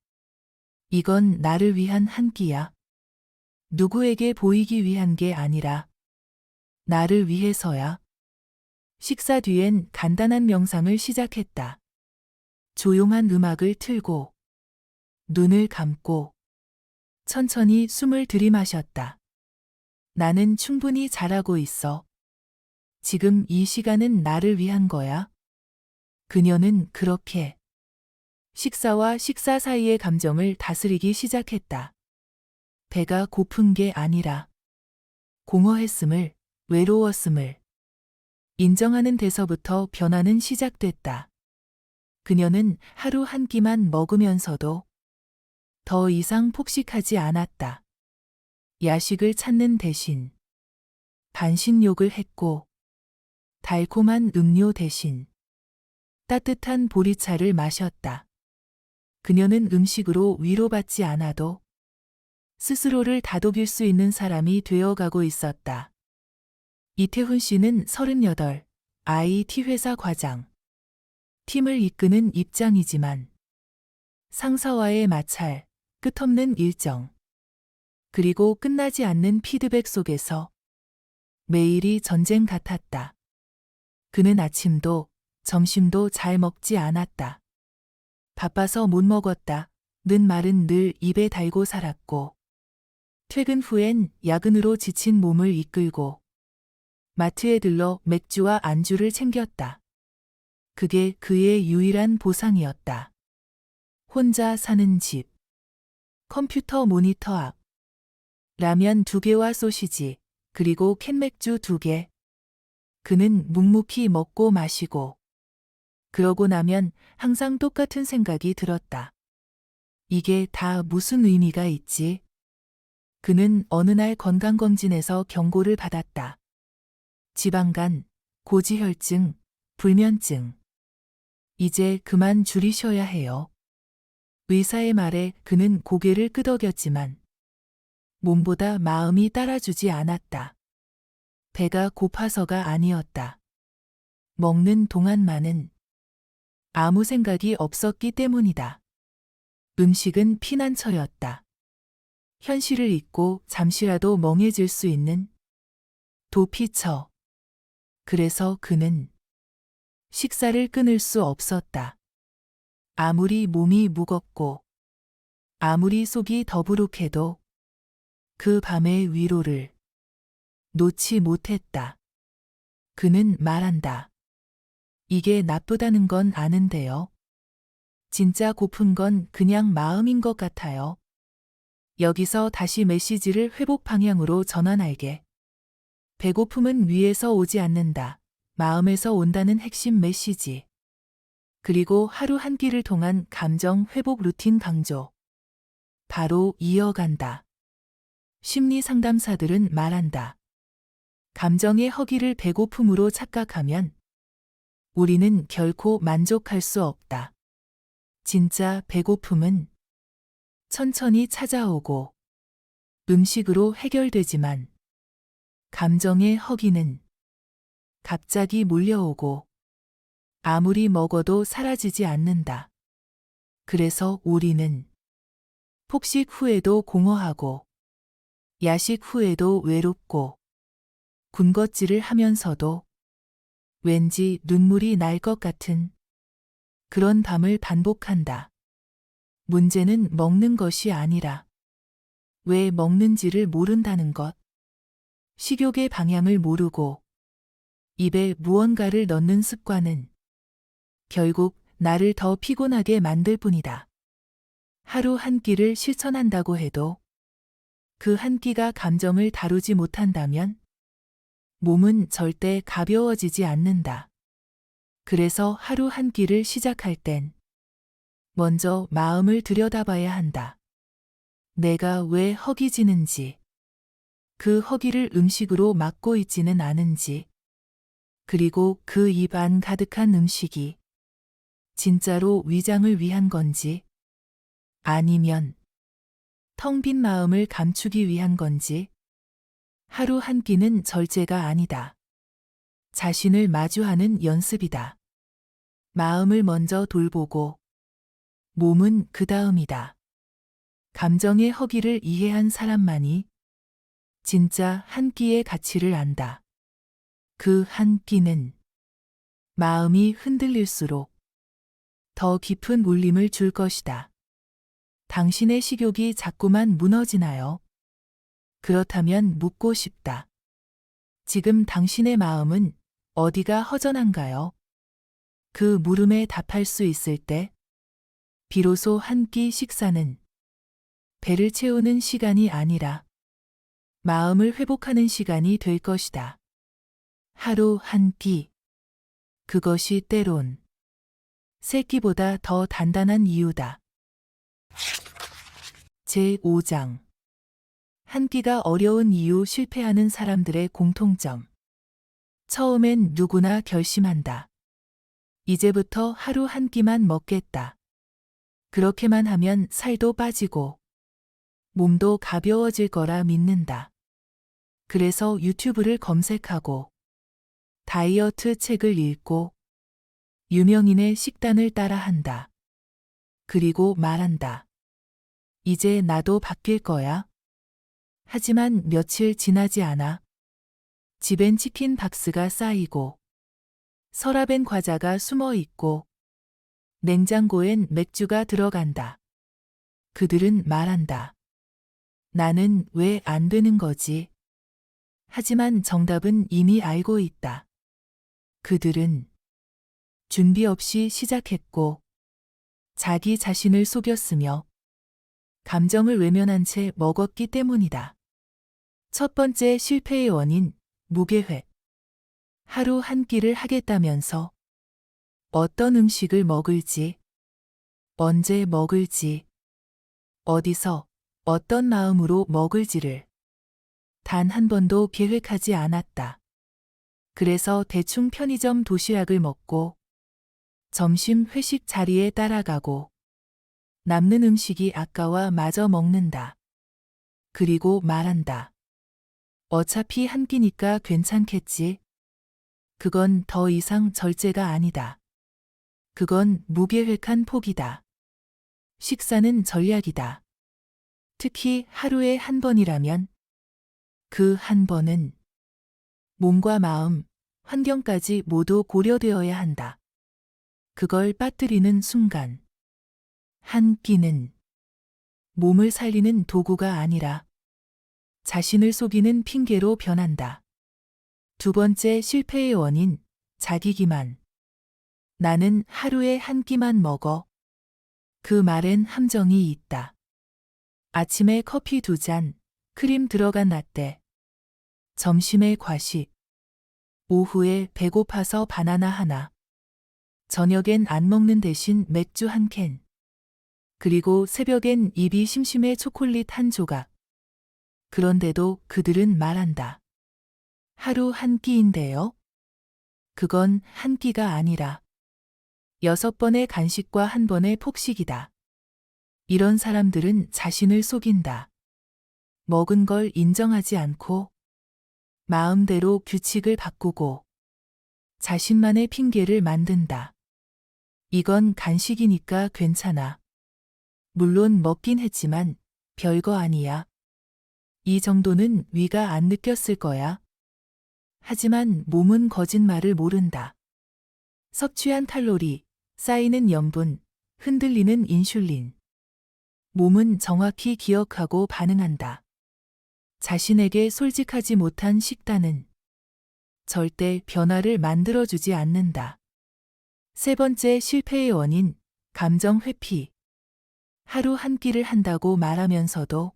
[SPEAKER 1] 이건 나를 위한 한 끼야. 누구에게 보이기 위한 게 아니라 나를 위해서야. 식사 뒤엔 간단한 명상을 시작했다. 조용한 음악을 틀고 눈을 감고 천천히 숨을 들이마셨다. 나는 충분히 잘하고 있어. 지금 이 시간은 나를 위한 거야. 그녀는 그렇게 식사와 식사 사이의 감정을 다스리기 시작했다. 배가 고픈 게 아니라 공허했음을, 외로웠음을 인정하는 데서부터 변화는 시작됐다. 그녀는 하루 한 끼만 먹으면서도 더 이상 폭식하지 않았다. 야식을 찾는 대신 반신욕을 했고 달콤한 음료 대신 따뜻한 보리차를 마셨다. 그녀는 음식으로 위로받지 않아도 스스로를 다독일 수 있는 사람이 되어가고 있었다. 이태훈 씨는 38, IT 회사 과장. 팀을 이끄는 입장이지만 상사와의 마찰, 끝없는 일정, 그리고 끝나지 않는 피드백 속에서 매일이 전쟁 같았다. 그는 아침도 점심도 잘 먹지 않았다. 바빠서 못 먹었다. 는 말은 늘 입에 달고 살았고 퇴근 후엔 야근으로 지친 몸을 이끌고 마트에 들러 맥주와 안주를 챙겼다. 그게 그의 유일한 보상이었다. 혼자 사는 집, 컴퓨터 모니터 앞, 라면 2개와 소시지, 그리고 캔맥주 2개. 그는 묵묵히 먹고 마시고 그러고 나면 항상 똑같은 생각이 들었다. 이게 다 무슨 의미가 있지? 그는 어느 날 건강검진에서 경고를 받았다. 지방간, 고지혈증, 불면증. 이제 그만 줄이셔야 해요. 의사의 말에 그는 고개를 끄덕였지만 몸보다 마음이 따라주지 않았다. 배가 고파서가 아니었다. 먹는 동안만은 아무 생각이 없었기 때문이다. 음식은 피난처였다. 현실을 잊고 잠시라도 멍해질 수 있는 도피처. 그래서 그는 식사를 끊을 수 없었다. 아무리 몸이 무겁고 아무리 속이 더부룩해도 그 밤의 위로를 놓지 못했다. 그는 말한다. 이게 나쁘다는 건 아는데요. 진짜 고픈 건 그냥 마음인 것 같아요. 여기서 다시 메시지를 회복 방향으로 전환할게. 배고픔은 위에서 오지 않는다. 마음에서 온다는 핵심 메시지. 그리고 하루 한 끼를 통한 감정 회복 루틴 강조. 바로 이어간다. 심리 상담사들은 말한다. 감정의 허기를 배고픔으로 착각하면 우리는 결코 만족할 수 없다. 진짜 배고픔은 천천히 찾아오고 음식으로 해결되지만 감정의 허기는 갑자기 몰려오고 아무리 먹어도 사라지지 않는다. 그래서 우리는 폭식 후에도 공허하고 야식 후에도 외롭고 군것질을 하면서도 왠지 눈물이 날 것 같은 그런 밤을 반복한다. 문제는 먹는 것이 아니라 왜 먹는지를 모른다는 것. 식욕의 방향을 모르고 입에 무언가를 넣는 습관은 결국 나를 더 피곤하게 만들 뿐이다. 하루 한 끼를 실천한다고 해도 그 한 끼가 감정을 다루지 못한다면 몸은 절대 가벼워지지 않는다. 그래서 하루 한 끼를 시작할 땐 먼저 마음을 들여다봐야 한다. 내가 왜 허기지는지, 그 허기를 음식으로 막고 있지는 않은지, 그리고 그 입 안 가득한 음식이 진짜로 위장을 위한 건지, 아니면 텅 빈 마음을 감추기 위한 건지. 하루 한 끼는 절제가 아니다. 자신을 마주하는 연습이다. 마음을 먼저 돌보고 몸은 그 다음이다. 감정의 허기를 이해한 사람만이 진짜 한 끼의 가치를 안다. 그 한 끼는 마음이 흔들릴수록 더 깊은 울림을 줄 것이다. 당신의 식욕이 자꾸만 무너지나요? 그렇다면 묻고 싶다. 지금 당신의 마음은 어디가 허전한가요? 그 물음에 답할 수 있을 때 비로소 한 끼 식사는 배를 채우는 시간이 아니라 마음을 회복하는 시간이 될 것이다. 하루 한 끼. 그것이 때론 세 끼보다 더 단단한 이유다. 제5장. 한 끼가 어려운 이유. 실패하는 사람들의 공통점. 처음엔 누구나 결심한다. 이제부터 하루 한 끼만 먹겠다. 그렇게만 하면 살도 빠지고 몸도 가벼워질 거라 믿는다. 그래서 유튜브를 검색하고 다이어트 책을 읽고 유명인의 식단을 따라한다. 그리고 말한다. 이제 나도 바뀔 거야. 하지만 며칠 지나지 않아 집엔 치킨 박스가 쌓이고 서랍엔 과자가 숨어 있고 냉장고엔 맥주가 들어간다. 그들은 말한다. 나는 왜 안 되는 거지? 하지만 정답은 이미 알고 있다. 그들은 준비 없이 시작했고 자기 자신을 속였으며 감정을 외면한 채 먹었기 때문이다. 첫 번째 실패의 원인, 무계획. 하루 한 끼를 하겠다면서 어떤 음식을 먹을지, 언제 먹을지, 어디서, 어떤 마음으로 먹을지를 단 한 번도 계획하지 않았다. 그래서 대충 편의점 도시락을 먹고 점심 회식 자리에 따라가고 남는 음식이 아까워 마저 먹는다. 그리고 말한다. 어차피 한 끼니까 괜찮겠지. 그건 더 이상 절제가 아니다. 그건 무계획한 포기다. 식사는 전략이다. 특히 하루에 한 번이라면 그 한 번은 몸과 마음, 환경까지 모두 고려되어야 한다. 그걸 빠뜨리는 순간 한 끼는 몸을 살리는 도구가 아니라 자신을 속이는 핑계로 변한다. 두 번째 실패의 원인, 자기 기만. 나는 하루에 한 끼만 먹어. 그 말엔 함정이 있다. 아침에 커피 2잔, 크림 들어간 라떼. 점심에 과식. 오후에 배고파서 바나나 하나. 저녁엔 안 먹는 대신 맥주 한 캔. 그리고 새벽엔 입이 심심해 초콜릿 한 조각. 그런데도 그들은 말한다. 하루 한 끼인데요? 그건 한 끼가 아니라 6번의 간식과 1번의 폭식이다. 이런 사람들은 자신을 속인다. 먹은 걸 인정하지 않고 마음대로 규칙을 바꾸고 자신만의 핑계를 만든다. 이건 간식이니까 괜찮아. 물론 먹긴 했지만 별거 아니야. 이 정도는 위가 안 느꼈을 거야. 하지만 몸은 거짓말을 모른다. 섭취한 칼로리, 쌓이는 염분, 흔들리는 인슐린. 몸은 정확히 기억하고 반응한다. 자신에게 솔직하지 못한 식단은 절대 변화를 만들어주지 않는다. 세 번째 실패의 원인, 감정 회피. 하루 한 끼를 한다고 말하면서도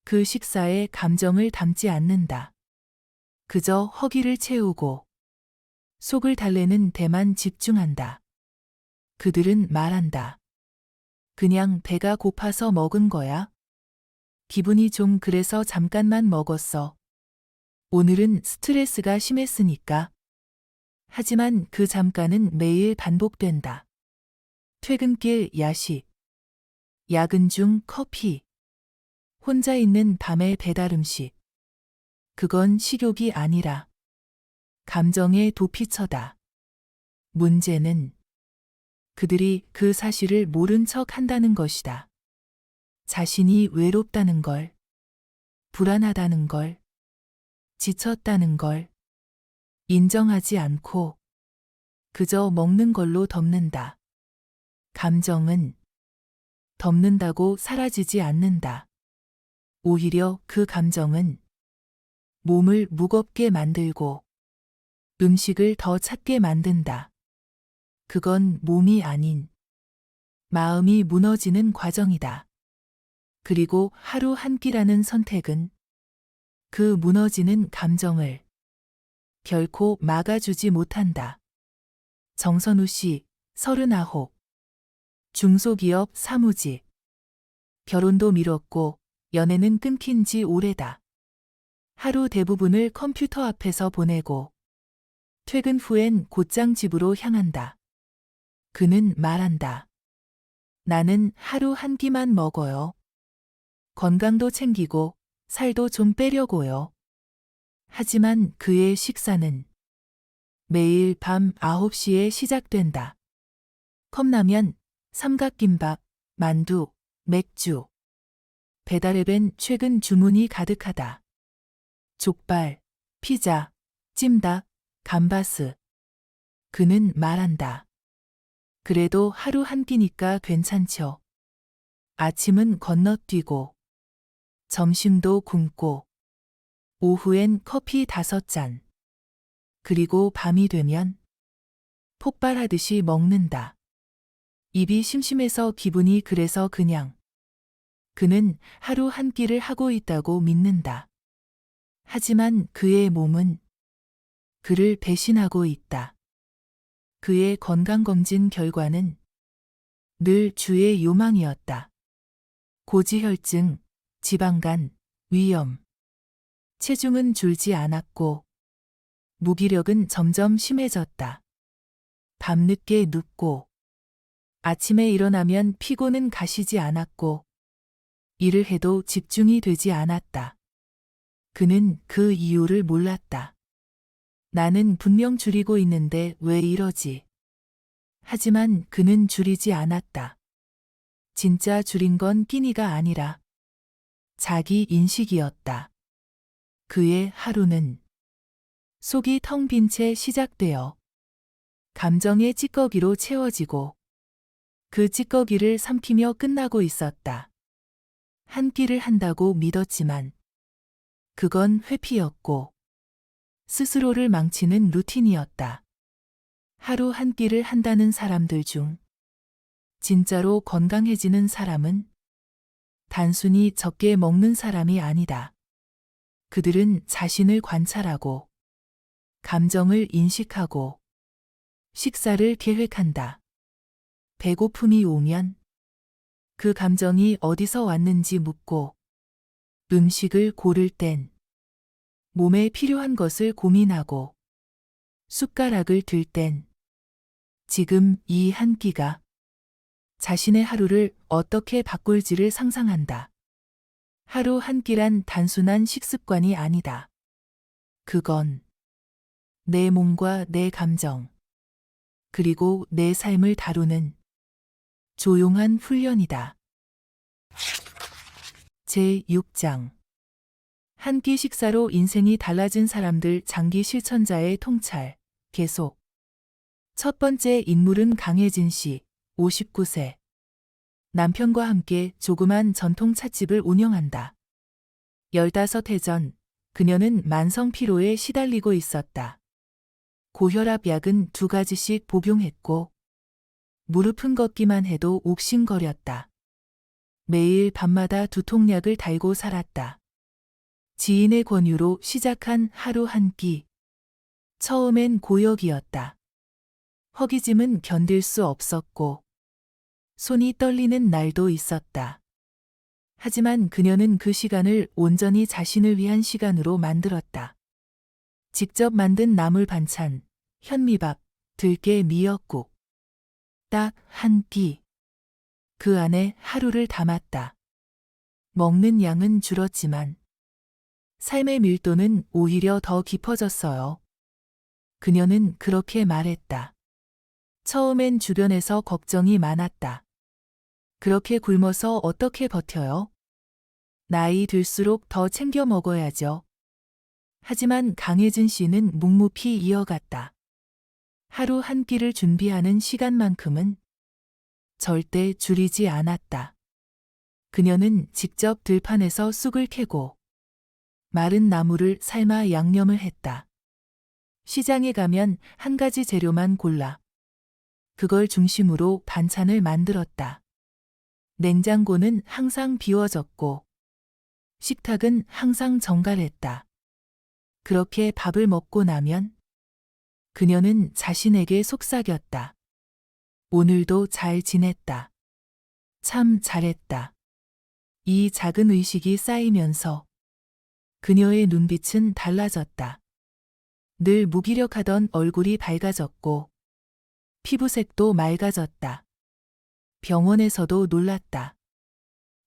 [SPEAKER 1] 그 식사에 감정을 담지 않는다. 그저 허기를 채우고 속을 달래는 데만 집중한다. 그들은 말한다. 그냥 배가 고파서 먹은 거야. 기분이 좀 그래서 잠깐만 먹었어. 오늘은 스트레스가 심했으니까. 하지만 그 잠깐은 매일 반복된다. 퇴근길 야식, 야근 중 커피, 혼자 있는 밤의 배달 음식. 그건 식욕이 아니라 감정의 도피처다. 문제는 그들이 그 사실을 모른 척 한다는 것이다. 자신이 외롭다는 걸, 불안하다는 걸, 지쳤다는 걸 인정하지 않고 그저 먹는 걸로 덮는다. 감정은 덮는다고 사라지지 않는다. 오히려 그 감정은 몸을 무겁게 만들고 음식을 더 찾게 만든다. 그건 몸이 아닌 마음이 무너지는 과정이다. 그리고 하루 한 끼라는 선택은 그 무너지는 감정을 결코 막아주지 못한다. 정선우 씨, 39. 중소기업 사무직. 결혼도 미뤘고 연애는 끊긴 지 오래다. 하루 대부분을 컴퓨터 앞에서 보내고 퇴근 후엔 곧장 집으로 향한다. 그는 말한다. 나는 하루 한 끼만 먹어요. 건강도 챙기고 살도 좀 빼려고요. 하지만 그의 식사는 매일 밤 9시에 시작된다. 컵라면, 삼각김밥, 만두, 맥주. 배달앱엔 최근 주문이 가득하다. 족발, 피자, 찜닭, 감바스. 그는 말한다. 그래도 하루 한 끼니까 괜찮죠. 아침은 건너뛰고, 점심도 굶고, 오후엔 커피 5잔. 그리고 밤이 되면 폭발하듯이 먹는다. 입이 심심해서 기분이 그래서 그냥. 그는 하루 한 끼를 하고 있다고 믿는다. 하지만 그의 몸은 그를 배신하고 있다. 그의 건강검진 결과는 늘 주의 요망이었다. 고지혈증, 지방간, 위염. 체중은 줄지 않았고 무기력은 점점 심해졌다. 밤늦게 눕고 아침에 일어나면 피곤은 가시지 않았고 일을 해도 집중이 되지 않았다. 그는 그 이유를 몰랐다. 나는 분명 줄이고 있는데 왜 이러지? 하지만 그는 줄이지 않았다. 진짜 줄인 건 끼니가 아니라 자기 인식이었다. 그의 하루는 속이 텅 빈 채 시작되어 감정의 찌꺼기로 채워지고 그 찌꺼기를 삼키며 끝나고 있었다. 한 끼를 한다고 믿었지만 그건 회피였고 스스로를 망치는 루틴이었다. 하루 한 끼를 한다는 사람들 중 진짜로 건강해지는 사람은 단순히 적게 먹는 사람이 아니다. 그들은 자신을 관찰하고 감정을 인식하고 식사를 계획한다. 배고픔이 오면 그 감정이 어디서 왔는지 묻고 음식을 고를 땐 몸에 필요한 것을 고민하고 숟가락을 들 땐 지금 이 한 끼가 자신의 하루를 어떻게 바꿀지를 상상한다. 하루 한 끼란 단순한 식습관이 아니다. 그건 내 몸과 내 감정, 그리고 내 삶을 다루는 조용한 훈련이다. 제6장. 한 끼 식사로 인생이 달라진 사람들 장기 실천자의 통찰. 계속. 첫 번째 인물은 강혜진 씨, 59세. 남편과 함께 조그만 전통 찻집을 운영한다. 15해 전, 그녀는 만성 피로에 시달리고 있었다. 고혈압 약은 2가지씩 복용했고, 무릎은 걷기만 해도 옥신거렸다. 매일 밤마다 두통약을 달고 살았다. 지인의 권유로 시작한 하루 한 끼. 처음엔 고역이었다. 허기짐은 견딜 수 없었고, 손이 떨리는 날도 있었다. 하지만 그녀는 그 시간을 온전히 자신을 위한 시간으로 만들었다. 직접 만든 나물 반찬, 현미밥, 들깨 미역국. 딱 한 끼. 그 안에 하루를 담았다. 먹는 양은 줄었지만 삶의 밀도는 오히려 더 깊어졌어요. 그녀는 그렇게 말했다. 처음엔 주변에서 걱정이 많았다. 그렇게 굶어서 어떻게 버텨요? 나이 들수록 더 챙겨 먹어야죠. 하지만 강혜진 씨는 묵묵히 이어갔다. 하루 한 끼를 준비하는 시간만큼은 절대 줄이지 않았다. 그녀는 직접 들판에서 쑥을 캐고 마른 나물을 삶아 양념을 했다. 시장에 가면 한 가지 재료만 골라 그걸 중심으로 반찬을 만들었다. 냉장고는 항상 비워졌고 식탁은 항상 정갈했다. 그렇게 밥을 먹고 나면 그녀는 자신에게 속삭였다. 오늘도 잘 지냈다. 참 잘했다. 이 작은 의식이 쌓이면서 그녀의 눈빛은 달라졌다. 늘 무기력하던 얼굴이 밝아졌고 피부색도 맑아졌다. 병원에서도 놀랐다.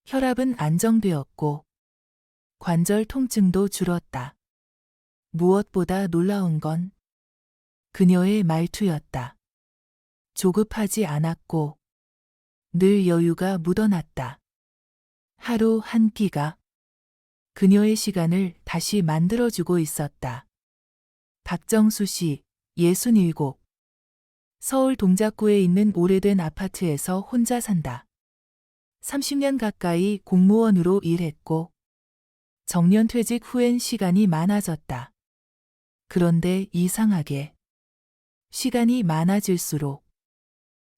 [SPEAKER 1] 혈압은 안정되었고 관절 통증도 줄었다. 무엇보다 놀라운 건 그녀의 말투였다. 조급하지 않았고 늘 여유가 묻어났다. 하루 한 끼가 그녀의 시간을 다시 만들어주고 있었다. 박정수 씨, 67. 서울 동작구에 있는 오래된 아파트에서 혼자 산다. 30년 가까이 공무원으로 일했고 정년퇴직 후엔 시간이 많아졌다. 그런데 이상하게 시간이 많아질수록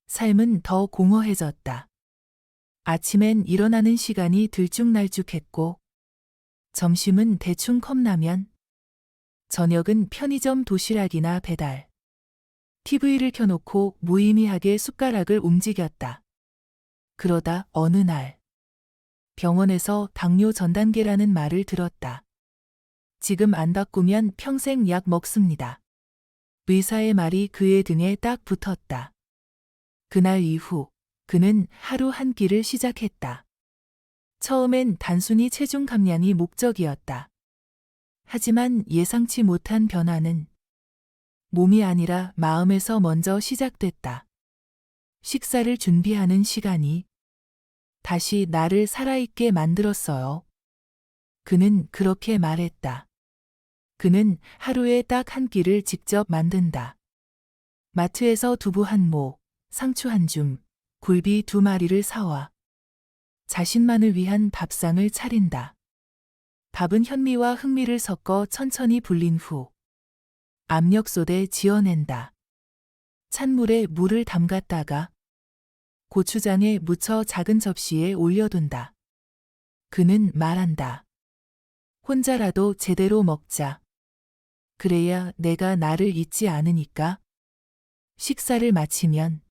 [SPEAKER 1] 삶은 더 공허해졌다. 아침엔 일어나는 시간이 들쭉날쭉했고 점심은 대충 컵라면, 저녁은 편의점 도시락이나 배달. TV를 켜놓고 무의미하게 숟가락을 움직였다. 그러다 어느 날 병원에서 당뇨 전 단계라는 말을 들었다. 지금 안 바꾸면 평생 약 먹습니다. 의사의 말이 그의 등에 딱 붙었다. 그날 이후 그는 하루 한 끼를 시작했다. 처음엔 단순히 체중 감량이 목적이었다. 하지만 예상치 못한 변화는 몸이 아니라 마음에서 먼저 시작됐다. 식사를 준비하는 시간이 다시 나를 살아있게 만들었어요. 그는 그렇게 말했다. 그는 하루에 딱 한 끼를 직접 만든다. 마트에서 두부 한 모, 상추 한 줌, 굴비 2마리를 사와 자신만을 위한 밥상을 차린다. 밥은 현미와 흑미를 섞어 천천히 불린 후 압력솥에 지어낸다. 찬물에 물을 담갔다가 고추장에 묻혀 작은 접시에 올려둔다. 그는 말한다. 혼자라도 제대로 먹자. 그래야 내가 나를 잊지 않으니까. 식사를 마치면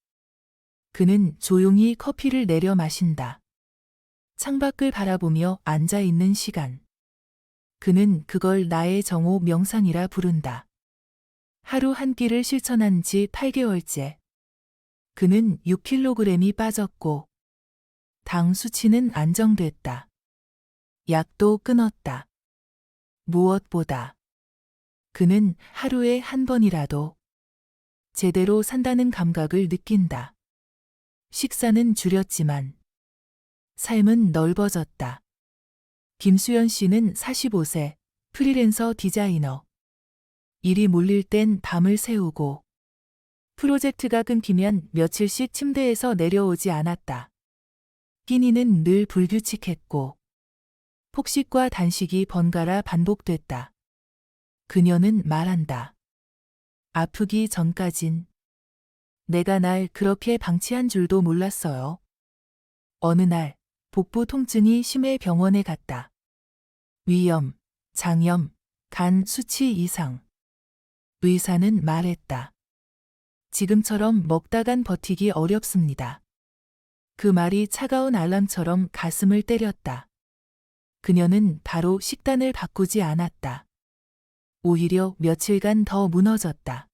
[SPEAKER 1] 그는 조용히 커피를 내려 마신다. 창밖을 바라보며 앉아있는 시간. 그는 그걸 나의 정오 명상이라 부른다. 하루 한 끼를 실천한 지 8개월째. 그는 6kg이 빠졌고 당 수치는 안정됐다. 약도 끊었다. 무엇보다 그는 하루에 한 번이라도 제대로 산다는 감각을 느낀다. 식사는 줄였지만 삶은 넓어졌다. 김수연 씨는 45세, 프리랜서 디자이너. 일이 몰릴 땐 밤을 새우고 프로젝트가 끊기면 며칠씩 침대에서 내려오지 않았다. 끼니는 늘 불규칙했고 폭식과 단식이 번갈아 반복됐다. 그녀는 말한다. 아프기 전까진 내가 날 그렇게 방치한 줄도 몰랐어요. 어느 날 복부 통증이 심해 병원에 갔다. 위염, 장염, 간 수치 이상. 의사는 말했다. 지금처럼 먹다간 버티기 어렵습니다. 그 말이 차가운 알람처럼 가슴을 때렸다. 그녀는 바로 식단을 바꾸지 않았다. 오히려 며칠간 더 무너졌다.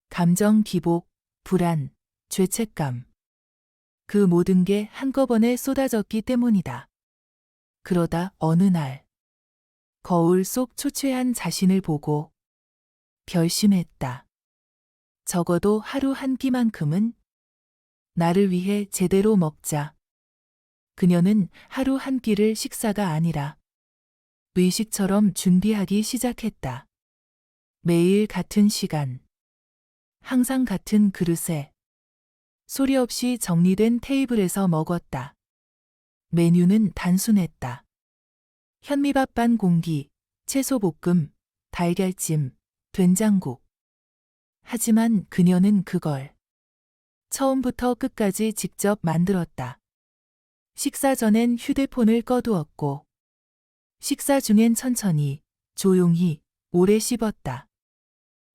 [SPEAKER 1] 감정 기복, 불안, 죄책감. 그 모든 게 한꺼번에 쏟아졌기 때문이다. 그러다 어느 날 거울 속 초췌한 자신을 보고 결심했다. 적어도 하루 한 끼만큼은 나를 위해 제대로 먹자. 그녀는 하루 한 끼를 식사가 아니라 의식처럼 준비하기 시작했다. 매일 같은 시간, 항상 같은 그릇에 소리 없이 정리된 테이블에서 먹었다. 메뉴는 단순했다. 현미밥 반 공기, 채소볶음, 달걀찜, 된장국. 하지만 그녀는 그걸 처음부터 끝까지 직접 만들었다. 식사 전엔 휴대폰을 꺼두었고, 식사 중엔 천천히, 조용히, 오래 씹었다.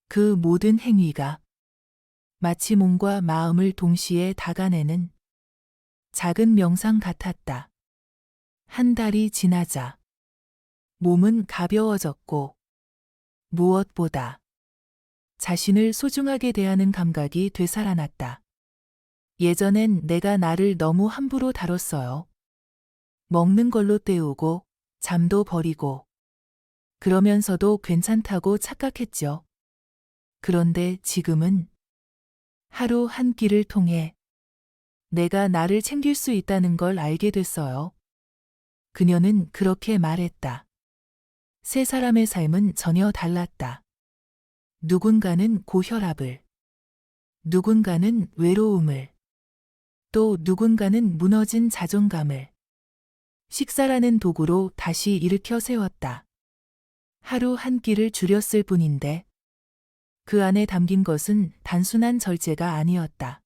[SPEAKER 1] 그 모든 행위가 마치 몸과 마음을 동시에 닦아내는 작은 명상 같았다. 한 달이 지나자 몸은 가벼워졌고 무엇보다 자신을 소중하게 대하는 감각이 되살아났다. 예전엔 내가 나를 너무 함부로 다뤘어요. 먹는 걸로 때우고 잠도 버리고 그러면서도 괜찮다고 착각했죠. 그런데 지금은 하루 한 끼를 통해 내가 나를 챙길 수 있다는 걸 알게 됐어요. 그녀는 그렇게 말했다. 세 사람의 삶은 전혀 달랐다. 누군가는 고혈압을, 누군가는 외로움을, 또 누군가는 무너진 자존감을 식사라는 도구로 다시 일으켜 세웠다. 하루 한 끼를 줄였을 뿐인데 그 안에 담긴 것은 단순한 절제가 아니었다.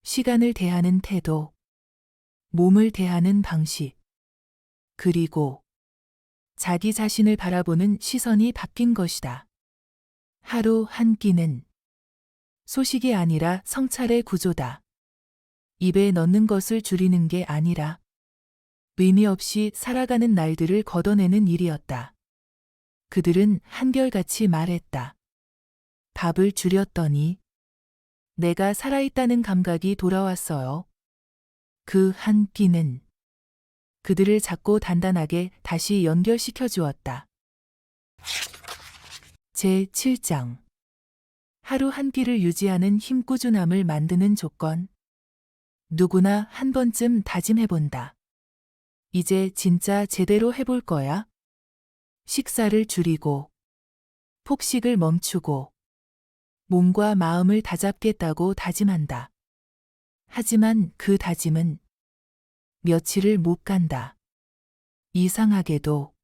[SPEAKER 1] 시간을 대하는 태도, 몸을 대하는 방식, 그리고 자기 자신을 바라보는 시선이 바뀐 것이다. 하루 한 끼는 소식이 아니라 성찰의 구조다. 입에 넣는 것을 줄이는 게 아니라 의미 없이 살아가는 날들을 걷어내는 일이었다. 그들은 한결같이 말했다. 밥을 줄였더니 내가 살아있다는 감각이 돌아왔어요. 그 한 끼는 그들을 작고 단단하게 다시 연결시켜 주었다. 제7장 하루 한 끼를 유지하는 힘 꾸준함을 만드는 조건. 누구나 한 번쯤 다짐해본다. 이제 진짜 제대로 해볼 거야. 식사를 줄이고, 폭식을 멈추고, 몸과 마음을 다잡겠다고 다짐한다. 하지만 그 다짐은 며칠을 못 간다. 이상하게도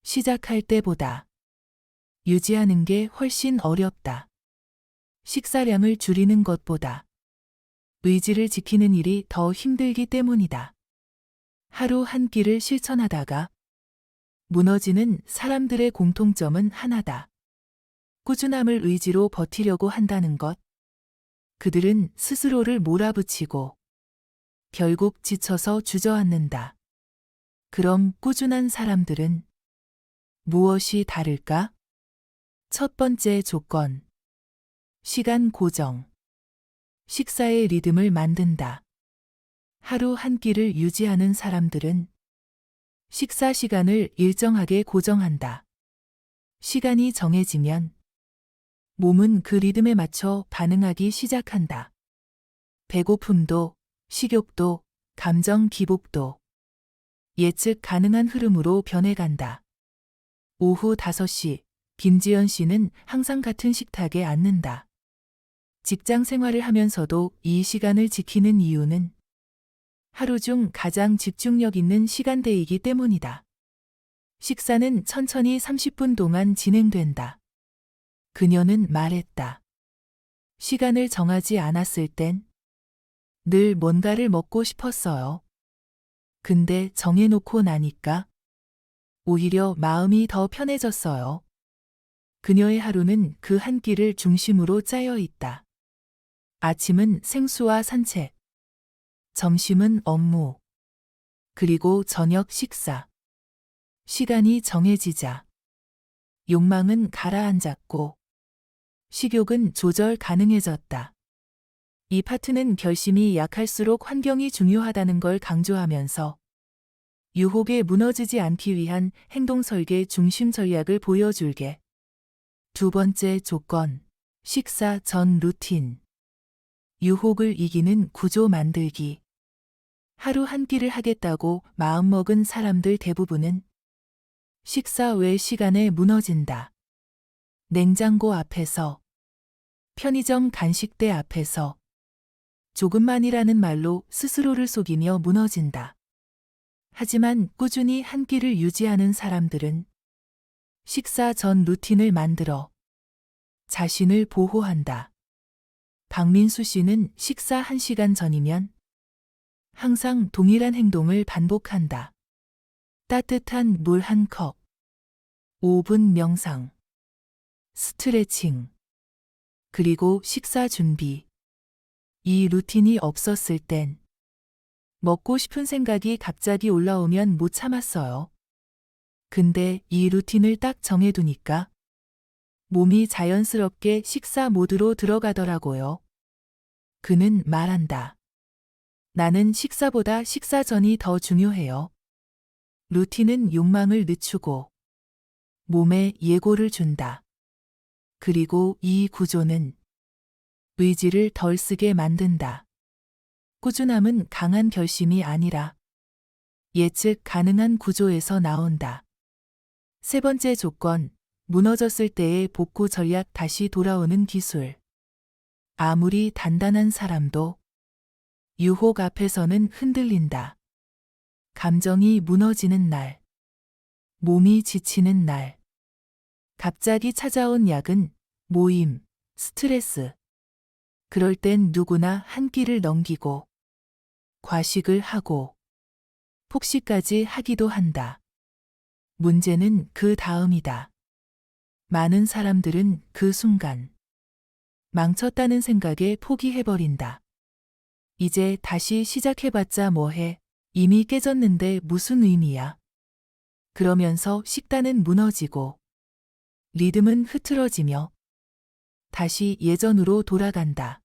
[SPEAKER 1] 시작할 때보다 유지하는 게 훨씬 어렵다. 식사량을 줄이는 것보다 의지를 지키는 일이 더 힘들기 때문이다. 하루 한 끼를 실천하다가 무너지는 사람들의 공통점은 하나다. 꾸준함을 의지로 버티려고 한다는 것. 그들은 스스로를 몰아붙이고 결국 지쳐서 주저앉는다. 그럼 꾸준한 사람들은 무엇이 다를까? 첫 번째 조건. 시간 고정. 식사의 리듬을 만든다. 하루 한 끼를 유지하는 사람들은 식사 시간을 일정하게 고정한다. 시간이 정해지면 몸은 그 리듬에 맞춰 반응하기 시작한다. 배고픔도, 식욕도, 감정 기복도 예측 가능한 흐름으로 변해간다. 오후 5시, 김지연 씨는 항상 같은 식탁에 앉는다. 직장 생활을 하면서도 이 시간을 지키는 이유는 하루 중 가장 집중력 있는 시간대이기 때문이다. 식사는 천천히 30분 동안 진행된다. 그녀는 말했다. 시간을 정하지 않았을 땐 늘 뭔가를 먹고 싶었어요. 근데 정해놓고 나니까 오히려 마음이 더 편해졌어요. 그녀의 하루는 그 한 끼를 중심으로 짜여 있다. 아침은 생수와 산책, 점심은 업무, 그리고 저녁 식사. 시간이 정해지자 욕망은 가라앉았고 식욕은 조절 가능해졌다. 이 파트는 결심이 약할수록 환경이 중요하다는 걸 강조하면서 유혹에 무너지지 않기 위한 행동 설계 중심 전략을 보여줄게. 두 번째 조건, 식사 전 루틴. 유혹을 이기는 구조 만들기. 하루 한 끼를 하겠다고 마음먹은 사람들 대부분은 식사 외 시간에 무너진다. 냉장고 앞에서, 편의점 간식대 앞에서, 조금만이라는 말로 스스로를 속이며 무너진다. 하지만 꾸준히 한 끼를 유지하는 사람들은 식사 전 루틴을 만들어 자신을 보호한다. 박민수 씨는 식사 1시간 전이면 항상 동일한 행동을 반복한다. 따뜻한 물 한 컵, 5분 명상, 스트레칭, 그리고 식사 준비. 이 루틴이 없었을 땐 먹고 싶은 생각이 갑자기 올라오면 못 참았어요. 근데 이 루틴을 딱 정해두니까 몸이 자연스럽게 식사 모드로 들어가더라고요. 그는 말한다. 나는 식사보다 식사 전이 더 중요해요. 루틴은 욕망을 늦추고 몸에 예고를 준다. 그리고 이 구조는 의지를 덜 쓰게 만든다. 꾸준함은 강한 결심이 아니라 예측 가능한 구조에서 나온다. 세 번째 조건, 무너졌을 때의 복구 전략 다시 돌아오는 기술. 아무리 단단한 사람도 유혹 앞에서는 흔들린다. 감정이 무너지는 날, 몸이 지치는 날, 갑자기 찾아온 야근, 모임, 스트레스. 그럴 땐 누구나 한 끼를 넘기고 과식을 하고 폭식까지 하기도 한다. 문제는 그 다음이다. 많은 사람들은 그 순간 망쳤다는 생각에 포기해버린다. 이제 다시 시작해봤자 뭐해. 이미 깨졌는데 무슨 의미야. 그러면서 식단은 무너지고 리듬은 흐트러지며 다시 예전으로 돌아간다.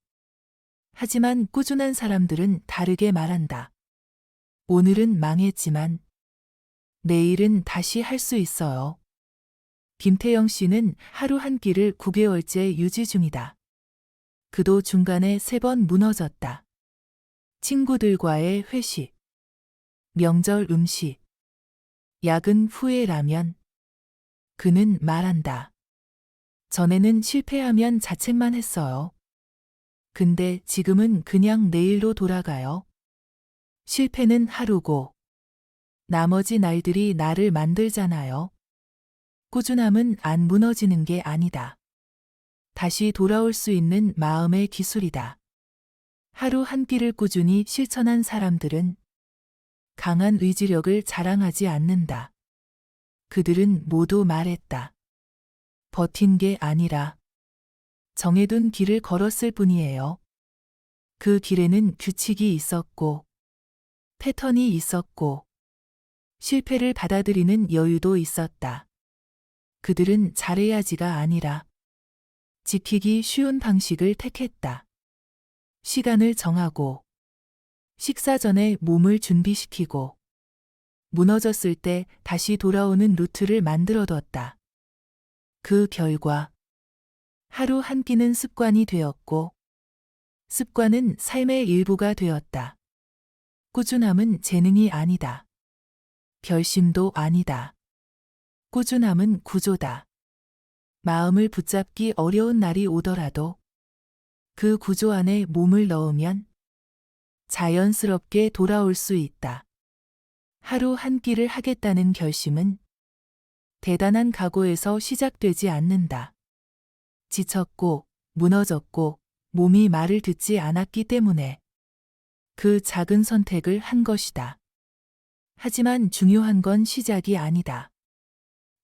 [SPEAKER 1] 하지만 꾸준한 사람들은 다르게 말한다. 오늘은 망했지만 내일은 다시 할 수 있어요. 김태영 씨는 하루 한 끼를 9개월째 유지 중이다. 그도 중간에 3번 무너졌다. 친구들과의 회식, 명절 음식, 야근 후에 라면. 그는 말한다. 전에는 실패하면 자책만 했어요. 근데 지금은 그냥 내일로 돌아가요. 실패는 하루고 나머지 날들이 나를 만들잖아요. 꾸준함은 안 무너지는 게 아니다. 다시 돌아올 수 있는 마음의 기술이다. 하루 한 끼를 꾸준히 실천한 사람들은 강한 의지력을 자랑하지 않는다. 그들은 모두 말했다. 버틴 게 아니라 정해둔 길을 걸었을 뿐이에요. 그 길에는 규칙이 있었고 패턴이 있었고 실패를 받아들이는 여유도 있었다. 그들은 잘해야지가 아니라 지키기 쉬운 방식을 택했다. 시간을 정하고 식사 전에 몸을 준비시키고 무너졌을 때 다시 돌아오는 루트를 만들어뒀다. 그 결과 하루 한 끼는 습관이 되었고 습관은 삶의 일부가 되었다. 꾸준함은 재능이 아니다. 결심도 아니다. 꾸준함은 구조다. 마음을 붙잡기 어려운 날이 오더라도 그 구조 안에 몸을 넣으면 자연스럽게 돌아올 수 있다. 하루 한 끼를 하겠다는 결심은 대단한 각오에서 시작되지 않는다. 지쳤고 무너졌고 몸이 말을 듣지 않았기 때문에 그 작은 선택을 한 것이다. 하지만 중요한 건 시작이 아니다.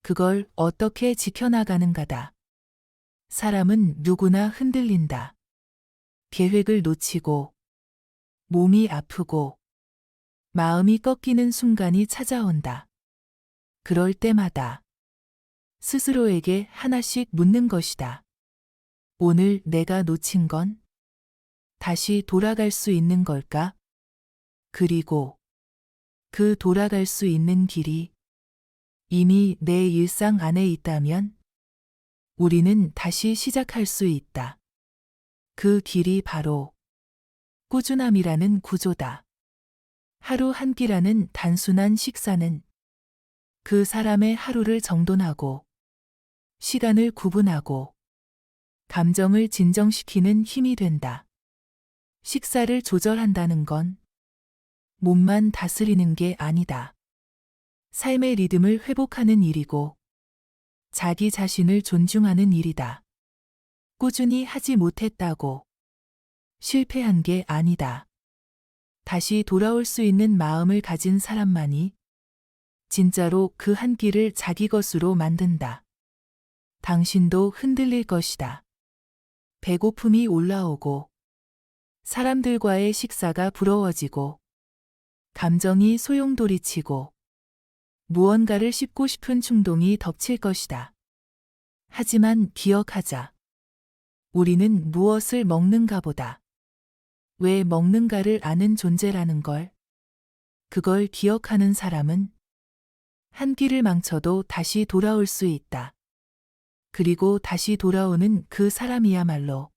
[SPEAKER 1] 그걸 어떻게 지켜나가는가다. 사람은 누구나 흔들린다. 계획을 놓치고 몸이 아프고 마음이 꺾이는 순간이 찾아온다. 그럴 때마다 스스로에게 하나씩 묻는 것이다. 오늘 내가 놓친 건 다시 돌아갈 수 있는 걸까? 그리고 그 돌아갈 수 있는 길이 이미 내 일상 안에 있다면 우리는 다시 시작할 수 있다. 그 길이 바로 꾸준함이라는 구조다. 하루 한 끼라는 단순한 식사는 그 사람의 하루를 정돈하고 시간을 구분하고 감정을 진정시키는 힘이 된다. 식사를 조절한다는 건 몸만 다스리는 게 아니다. 삶의 리듬을 회복하는 일이고 자기 자신을 존중하는 일이다. 꾸준히 하지 못했다고 실패한 게 아니다. 다시 돌아올 수 있는 마음을 가진 사람만이 진짜로 그 한 끼를 자기 것으로 만든다. 당신도 흔들릴 것이다. 배고픔이 올라오고 사람들과의 식사가 부러워지고 감정이 소용돌이치고 무언가를 씹고 싶은 충동이 덮칠 것이다. 하지만 기억하자. 우리는 무엇을 먹는가 보다 왜 먹는가를 아는 존재라는 걸. 그걸 기억하는 사람은 한 끼를 망쳐도 다시 돌아올 수 있다. 그리고 다시 돌아오는 그 사람이야말로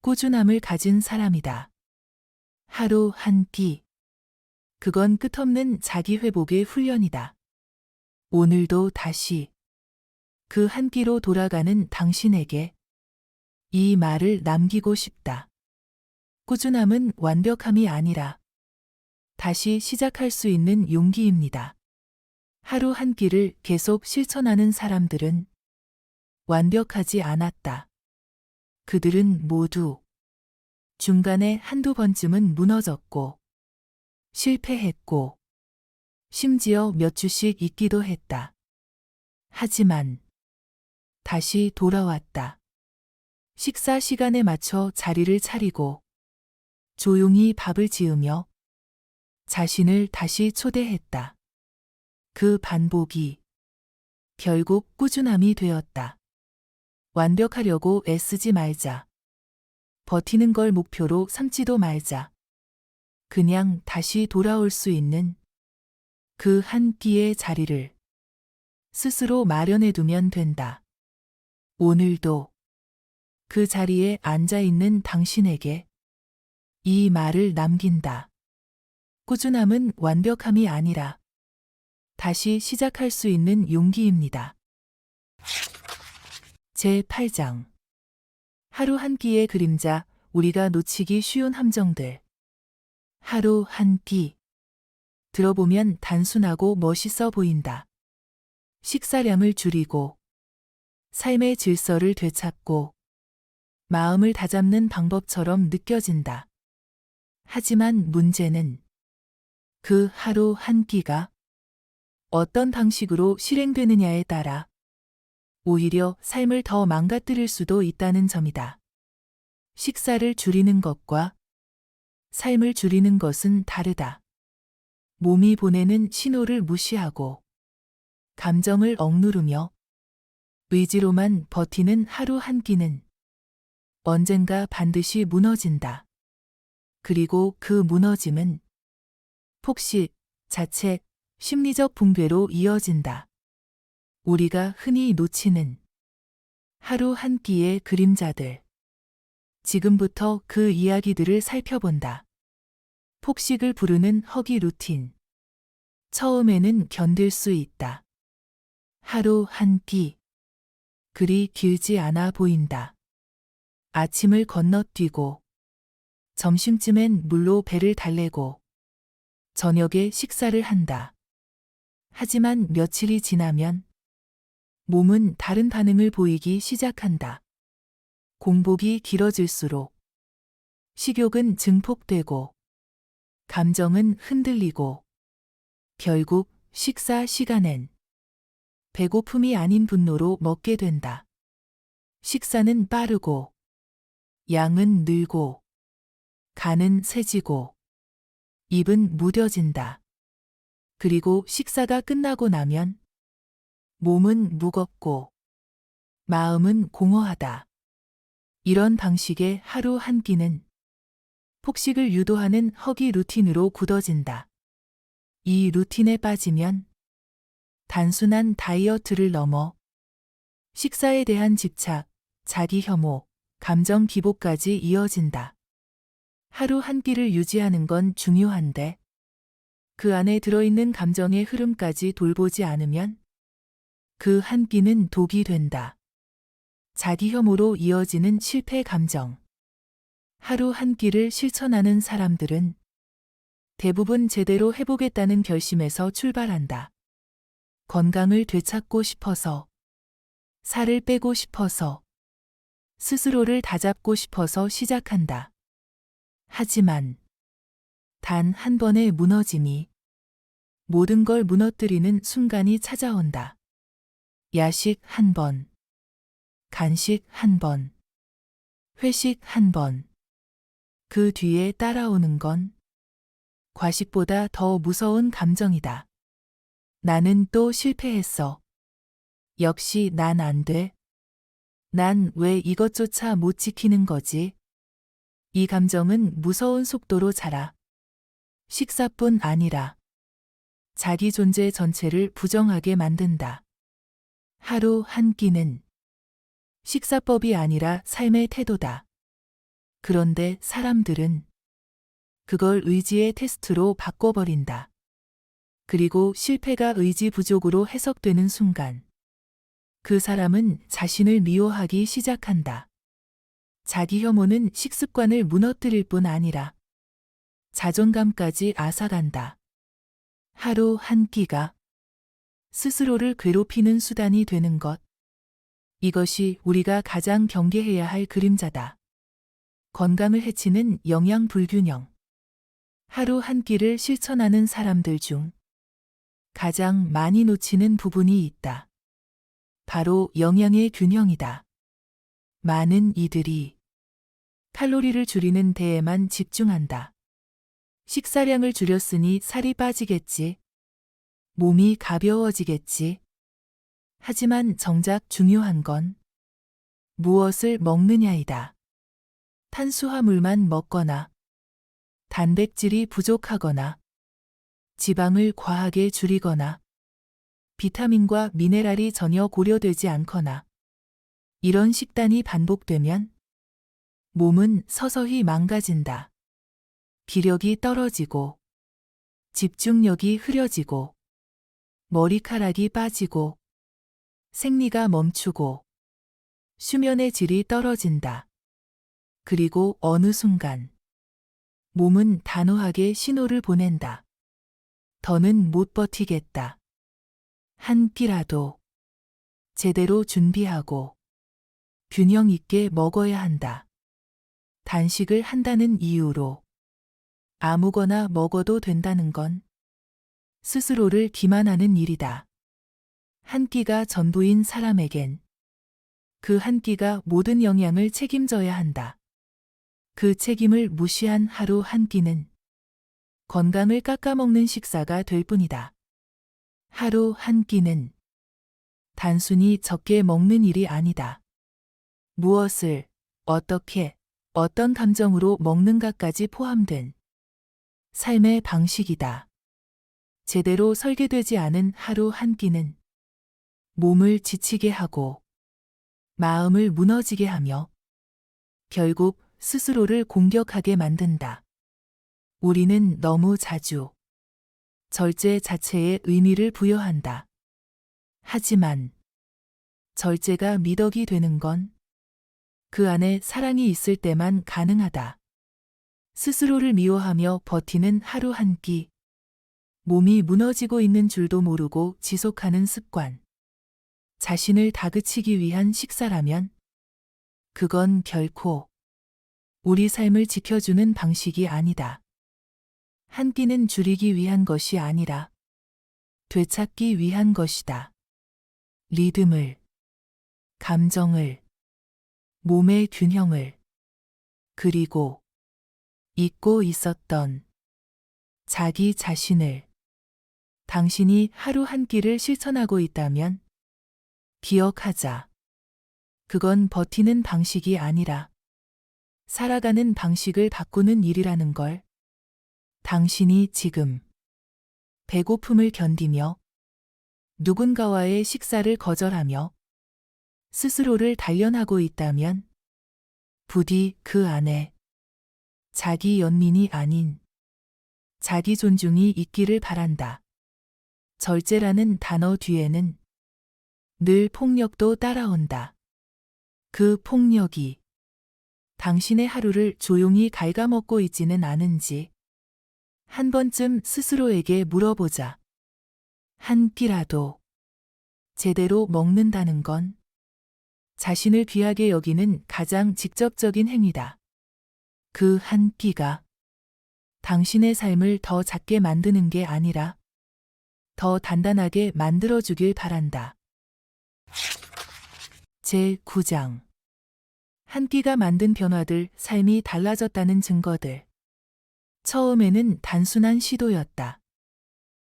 [SPEAKER 1] 꾸준함을 가진 사람이다. 하루 한 끼. 그건 끝없는 자기 회복의 훈련이다. 오늘도 다시 그 한 끼로 돌아가는 당신에게 이 말을 남기고 싶다. 꾸준함은 완벽함이 아니라 다시 시작할 수 있는 용기입니다. 하루 한 끼를 계속 실천하는 사람들은 완벽하지 않았다. 그들은 모두 중간에 한두 번쯤은 무너졌고 실패했고 심지어 몇 주씩 잊기도 했다. 하지만 다시 돌아왔다. 식사 시간에 맞춰 자리를 차리고 조용히 밥을 지으며 자신을 다시 초대했다. 그 반복이 결국 꾸준함이 되었다. 완벽하려고 애쓰지 말자. 버티는 걸 목표로 삼지도 말자. 그냥 다시 돌아올 수 있는 그 한 끼의 자리를 스스로 마련해 두면 된다. 오늘도 그 자리에 앉아 있는 당신에게 이 말을 남긴다. 꾸준함은 완벽함이 아니라 다시 시작할 수 있는 용기입니다. 제8장. 하루 한 끼의 그림자, 우리가 놓치기 쉬운 함정들. 하루 한 끼. 들어보면 단순하고 멋있어 보인다. 식사량을 줄이고 삶의 질서를 되찾고 마음을 다잡는 방법처럼 느껴진다. 하지만 문제는 그 하루 한 끼가 어떤 방식으로 실행되느냐에 따라 오히려 삶을 더 망가뜨릴 수도 있다는 점이다. 식사를 줄이는 것과 삶을 줄이는 것은 다르다. 몸이 보내는 신호를 무시하고 감정을 억누르며 의지로만 버티는 하루 한 끼는 언젠가 반드시 무너진다. 그리고 그 무너짐은 폭식, 자책, 심리적 붕괴로 이어진다. 우리가 흔히 놓치는 하루 한 끼의 그림자들. 지금부터 그 이야기들을 살펴본다. 폭식을 부르는 허기 루틴. 처음에는 견딜 수 있다. 하루 한 끼. 그리 길지 않아 보인다. 아침을 건너뛰고, 점심쯤엔 물로 배를 달래고, 저녁에 식사를 한다. 하지만 며칠이 지나면 몸은 다른 반응을 보이기 시작한다. 공복이 길어질수록 식욕은 증폭되고 감정은 흔들리고 결국 식사 시간엔 배고픔이 아닌 분노로 먹게 된다. 식사는 빠르고 양은 늘고 간은 세지고 입은 무뎌진다. 그리고 식사가 끝나고 나면 몸은 무겁고 마음은 공허하다. 이런 방식의 하루 한 끼는 폭식을 유도하는 허기 루틴으로 굳어진다. 이 루틴에 빠지면 단순한 다이어트를 넘어 식사에 대한 집착, 자기 혐오, 감정 기복까지 이어진다. 하루 한 끼를 유지하는 건 중요한데 그 안에 들어있는 감정의 흐름까지 돌보지 않으면 그 한 끼는 독이 된다. 자기 혐오로 이어지는 실패 감정. 하루 한 끼를 실천하는 사람들은 대부분 제대로 해보겠다는 결심에서 출발한다. 건강을 되찾고 싶어서, 살을 빼고 싶어서, 스스로를 다잡고 싶어서 시작한다. 하지만 단 한 번의 무너짐이 모든 걸 무너뜨리는 순간이 찾아온다. 야식 한 번, 간식 한 번, 회식 한 번. 그 뒤에 따라오는 건 과식보다 더 무서운 감정이다. 나는 또 실패했어. 역시 난 안 돼. 난 왜 이것조차 못 지키는 거지? 이 감정은 무서운 속도로 자라. 식사뿐 아니라 자기 존재 전체를 부정하게 만든다. 하루 한 끼는 식사법이 아니라 삶의 태도다. 그런데 사람들은 그걸 의지의 테스트로 바꿔버린다. 그리고 실패가 의지 부족으로 해석되는 순간 그 사람은 자신을 미워하기 시작한다. 자기 혐오는 식습관을 무너뜨릴 뿐 아니라 자존감까지 앗아간다. 하루 한 끼가 스스로를 괴롭히는 수단이 되는 것. 이것이 우리가 가장 경계해야 할 그림자다. 건강을 해치는 영양 불균형. 하루 한 끼를 실천하는 사람들 중 가장 많이 놓치는 부분이 있다. 바로 영양의 균형이다. 많은 이들이 칼로리를 줄이는 데에만 집중한다. 식사량을 줄였으니 살이 빠지겠지. 몸이 가벼워지겠지. 하지만 정작 중요한 건 무엇을 먹느냐이다. 탄수화물만 먹거나 단백질이 부족하거나 지방을 과하게 줄이거나 비타민과 미네랄이 전혀 고려되지 않거나 이런 식단이 반복되면 몸은 서서히 망가진다. 기력이 떨어지고 집중력이 흐려지고 머리카락이 빠지고 생리가 멈추고 수면의 질이 떨어진다. 그리고 어느 순간 몸은 단호하게 신호를 보낸다. 더는 못 버티겠다. 한 끼라도 제대로 준비하고 균형 있게 먹어야 한다. 단식을 한다는 이유로 아무거나 먹어도 된다는 건 스스로를 기만하는 일이다. 한 끼가 전부인 사람에겐 그 한 끼가 모든 영양을 책임져야 한다. 그 책임을 무시한 하루 한 끼는 건강을 깎아먹는 식사가 될 뿐이다. 하루 한 끼는 단순히 적게 먹는 일이 아니다. 무엇을, 어떻게, 어떤 감정으로 먹는가까지 포함된 삶의 방식이다. 제대로 설계되지 않은 하루 한 끼는 몸을 지치게 하고 마음을 무너지게 하며 결국 스스로를 공격하게 만든다. 우리는 너무 자주 절제 자체에 의미를 부여한다. 하지만 절제가 미덕이 되는 건 그 안에 사랑이 있을 때만 가능하다. 스스로를 미워하며 버티는 하루 한 끼, 몸이 무너지고 있는 줄도 모르고 지속하는 습관, 자신을 다그치기 위한 식사라면 그건 결코 우리 삶을 지켜주는 방식이 아니다. 한 끼는 줄이기 위한 것이 아니라 되찾기 위한 것이다. 리듬을, 감정을, 몸의 균형을, 그리고 잊고 있었던 자기 자신을. 당신이 하루 한 끼를 실천하고 있다면 기억하자. 그건 버티는 방식이 아니라 살아가는 방식을 바꾸는 일이라는 걸. 당신이 지금 배고픔을 견디며 누군가와의 식사를 거절하며 스스로를 단련하고 있다면 부디 그 안에 자기 연민이 아닌 자기 존중이 있기를 바란다. 절제라는 단어 뒤에는 늘 폭력도 따라온다. 그 폭력이 당신의 하루를 조용히 갉아먹고 있지는 않은지 한 번쯤 스스로에게 물어보자. 한 끼라도 제대로 먹는다는 건 자신을 귀하게 여기는 가장 직접적인 행위다. 그 한 끼가 당신의 삶을 더 작게 만드는 게 아니라 더 단단하게 만들어주길 바란다. 제9장. 한 끼가 만든 변화들, 삶이 달라졌다는 증거들. 처음에는 단순한 시도였다.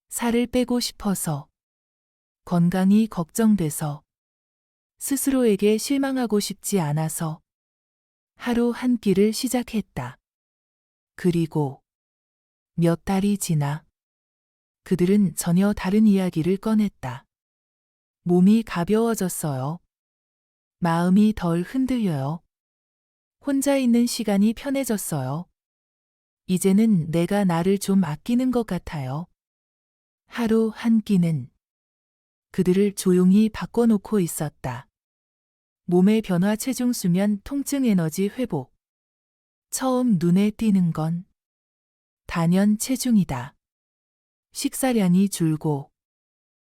[SPEAKER 1] 살을 빼고 싶어서, 건강이 걱정돼서, 스스로에게 실망하고 싶지 않아서 하루 한 끼를 시작했다. 그리고 몇 달이 지나 그들은 전혀 다른 이야기를 꺼냈다. 몸이 가벼워졌어요. 마음이 덜 흔들려요. 혼자 있는 시간이 편해졌어요. 이제는 내가 나를 좀 아끼는 것 같아요. 하루 한 끼는 그들을 조용히 바꿔놓고 있었다. 몸의 변화, 체중 수면, 통증, 에너지 회복. 처음 눈에 띄는 건 단연 체중이다. 식사량이 줄고,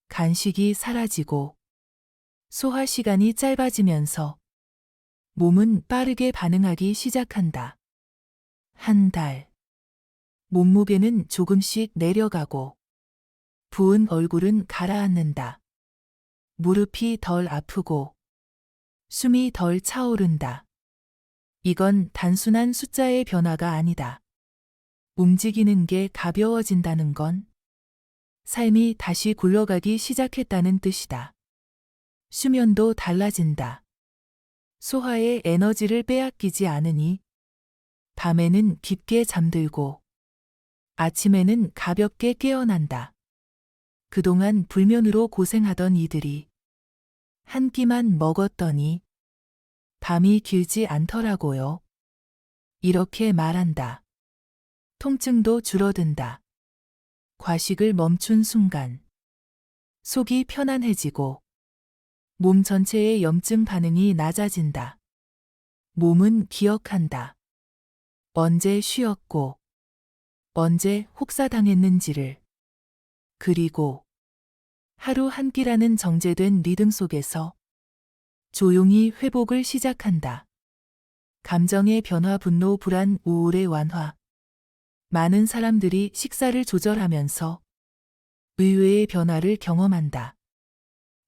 [SPEAKER 1] 간식이 사라지고, 소화 시간이 짧아지면서 몸은 빠르게 반응하기 시작한다. 한 달. 몸무게는 조금씩 내려가고, 부은 얼굴은 가라앉는다. 무릎이 덜 아프고, 숨이 덜 차오른다. 이건 단순한 숫자의 변화가 아니다. 움직이는 게 가벼워진다는 건 삶이 다시 굴러가기 시작했다는 뜻이다. 수면도 달라진다. 소화에 에너지를 빼앗기지 않으니 밤에는 깊게 잠들고 아침에는 가볍게 깨어난다. 그동안 불면으로 고생하던 이들이 한 끼만 먹었더니 밤이 길지 않더라고요. 이렇게 말한다. 통증도 줄어든다. 과식을 멈춘 순간 속이 편안해지고 몸 전체의 염증 반응이 낮아진다. 몸은 기억한다. 언제 쉬었고 언제 혹사당했는지를. 그리고 하루 한 끼라는 정제된 리듬 속에서 조용히 회복을 시작한다. 감정의 변화, 분노, 불안, 우울의 완화. 많은 사람들이 식사를 조절하면서 의외의 변화를 경험한다.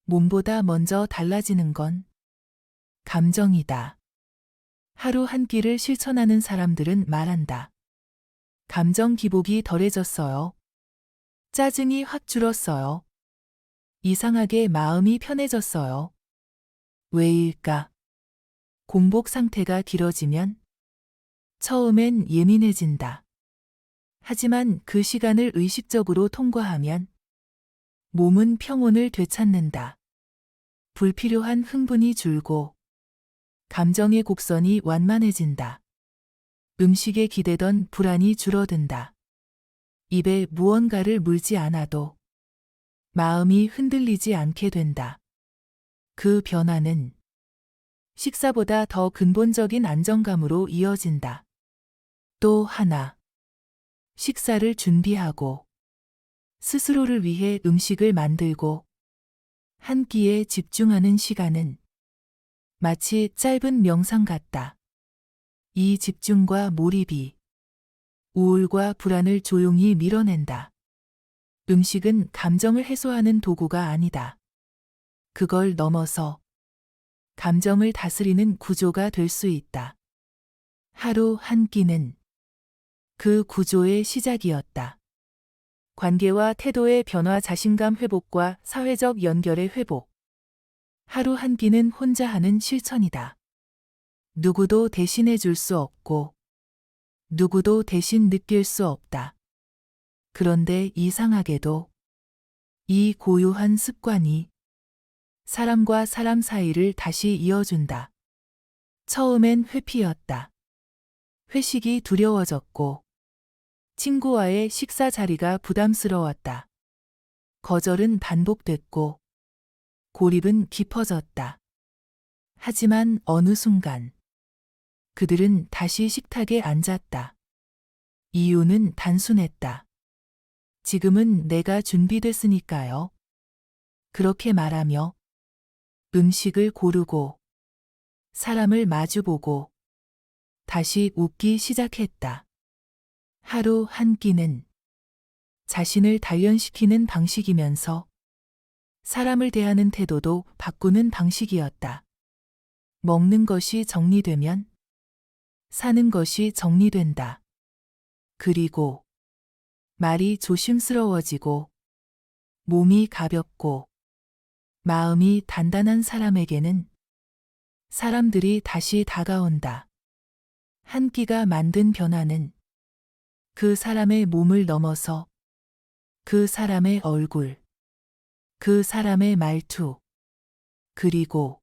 [SPEAKER 1] 몸보다 먼저 달라지는 건 감정이다. 하루 한 끼를 실천하는 사람들은 말한다. 감정 기복이 덜해졌어요. 짜증이 확 줄었어요. 이상하게 마음이 편해졌어요. 왜일까? 공복 상태가 길어지면 처음엔 예민해진다. 하지만 그 시간을 의식적으로 통과하면 몸은 평온을 되찾는다. 불필요한 흥분이 줄고 감정의 곡선이 완만해진다. 음식에 기대던 불안이 줄어든다. 입에 무언가를 물지 않아도 마음이 흔들리지 않게 된다. 그 변화는 식사보다 더 근본적인 안정감으로 이어진다. 또 하나, 식사를 준비하고 스스로를 위해 음식을 만들고 한 끼에 집중하는 시간은 마치 짧은 명상 같다. 이 집중과 몰입이 우울과 불안을 조용히 밀어낸다. 음식은 감정을 해소하는 도구가 아니다. 그걸 넘어서 감정을 다스리는 구조가 될 수 있다. 하루 한 끼는 그 구조의 시작이었다. 관계와 태도의 변화, 자신감 회복과 사회적 연결의 회복. 하루 한 끼는 혼자 하는 실천이다. 누구도 대신해 줄 수 없고 누구도 대신 느낄 수 없다. 그런데 이상하게도 이 고요한 습관이 사람과 사람 사이를 다시 이어준다. 처음엔 회피였다. 회식이 두려워졌고 친구와의 식사 자리가 부담스러웠다. 거절은 반복됐고 고립은 깊어졌다. 하지만 어느 순간 그들은 다시 식탁에 앉았다. 이유는 단순했다. 지금은 내가 준비됐으니까요. 그렇게 말하며 음식을 고르고 사람을 마주보고 다시 웃기 시작했다. 하루 한 끼는 자신을 단련시키는 방식이면서 사람을 대하는 태도도 바꾸는 방식이었다. 먹는 것이 정리되면 사는 것이 정리된다. 그리고 말이 조심스러워지고 몸이 가볍고 마음이 단단한 사람에게는 사람들이 다시 다가온다. 한 끼가 만든 변화는 그 사람의 몸을 넘어서 그 사람의 얼굴, 그 사람의 말투, 그리고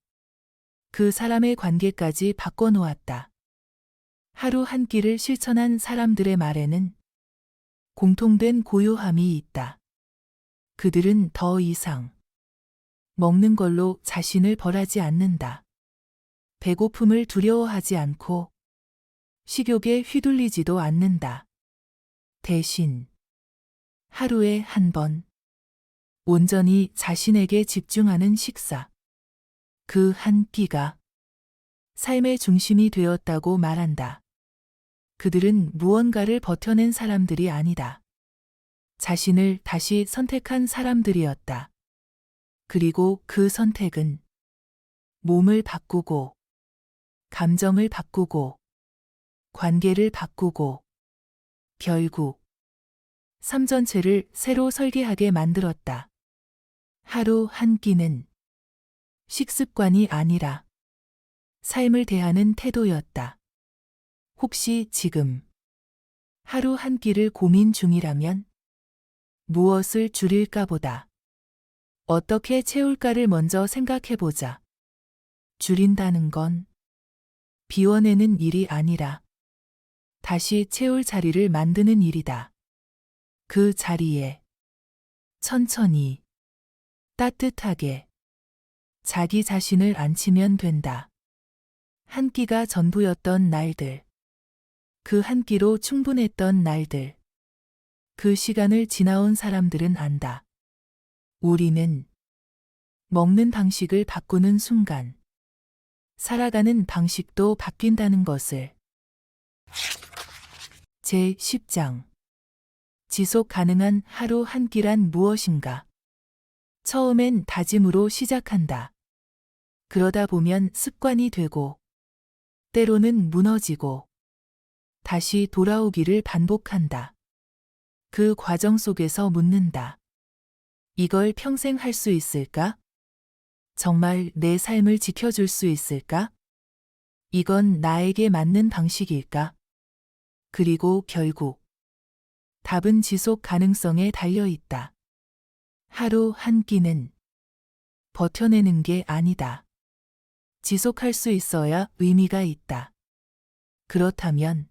[SPEAKER 1] 그 사람의 관계까지 바꿔놓았다. 하루 한 끼를 실천한 사람들의 말에는 공통된 고요함이 있다. 그들은 더 이상 먹는 걸로 자신을 벌하지 않는다. 배고픔을 두려워하지 않고 식욕에 휘둘리지도 않는다. 대신 하루에 한 번 온전히 자신에게 집중하는 식사. 그 한 끼가 삶의 중심이 되었다고 말한다. 그들은 무언가를 버텨낸 사람들이 아니다. 자신을 다시 선택한 사람들이었다. 그리고 그 선택은 몸을 바꾸고, 감정을 바꾸고, 관계를 바꾸고, 결국 삶 전체를 새로 설계하게 만들었다. 하루 한 끼는 식습관이 아니라 삶을 대하는 태도였다. 혹시 지금 하루 한 끼를 고민 중이라면 무엇을 줄일까 보다 어떻게 채울까를 먼저 생각해보자. 줄인다는 건 비워내는 일이 아니라 다시 채울 자리를 만드는 일이다. 그 자리에 천천히 따뜻하게 자기 자신을 앉히면 된다. 한 끼가 전부였던 날들, 그 한 끼로 충분했던 날들, 그 시간을 지나온 사람들은 안다. 우리는 먹는 방식을 바꾸는 순간 살아가는 방식도 바뀐다는 것을. 제10장 지속 가능한 하루 한 끼란 무엇인가? 처음엔 다짐으로 시작한다. 그러다 보면 습관이 되고 때로는 무너지고 다시 돌아오기를 반복한다. 그 과정 속에서 묻는다. 이걸 평생 할 수 있을까? 정말 내 삶을 지켜줄 수 있을까? 이건 나에게 맞는 방식일까? 그리고 결국 답은 지속 가능성에 달려 있다. 하루 한 끼는 버텨내는 게 아니다. 지속할 수 있어야 의미가 있다. 그렇다면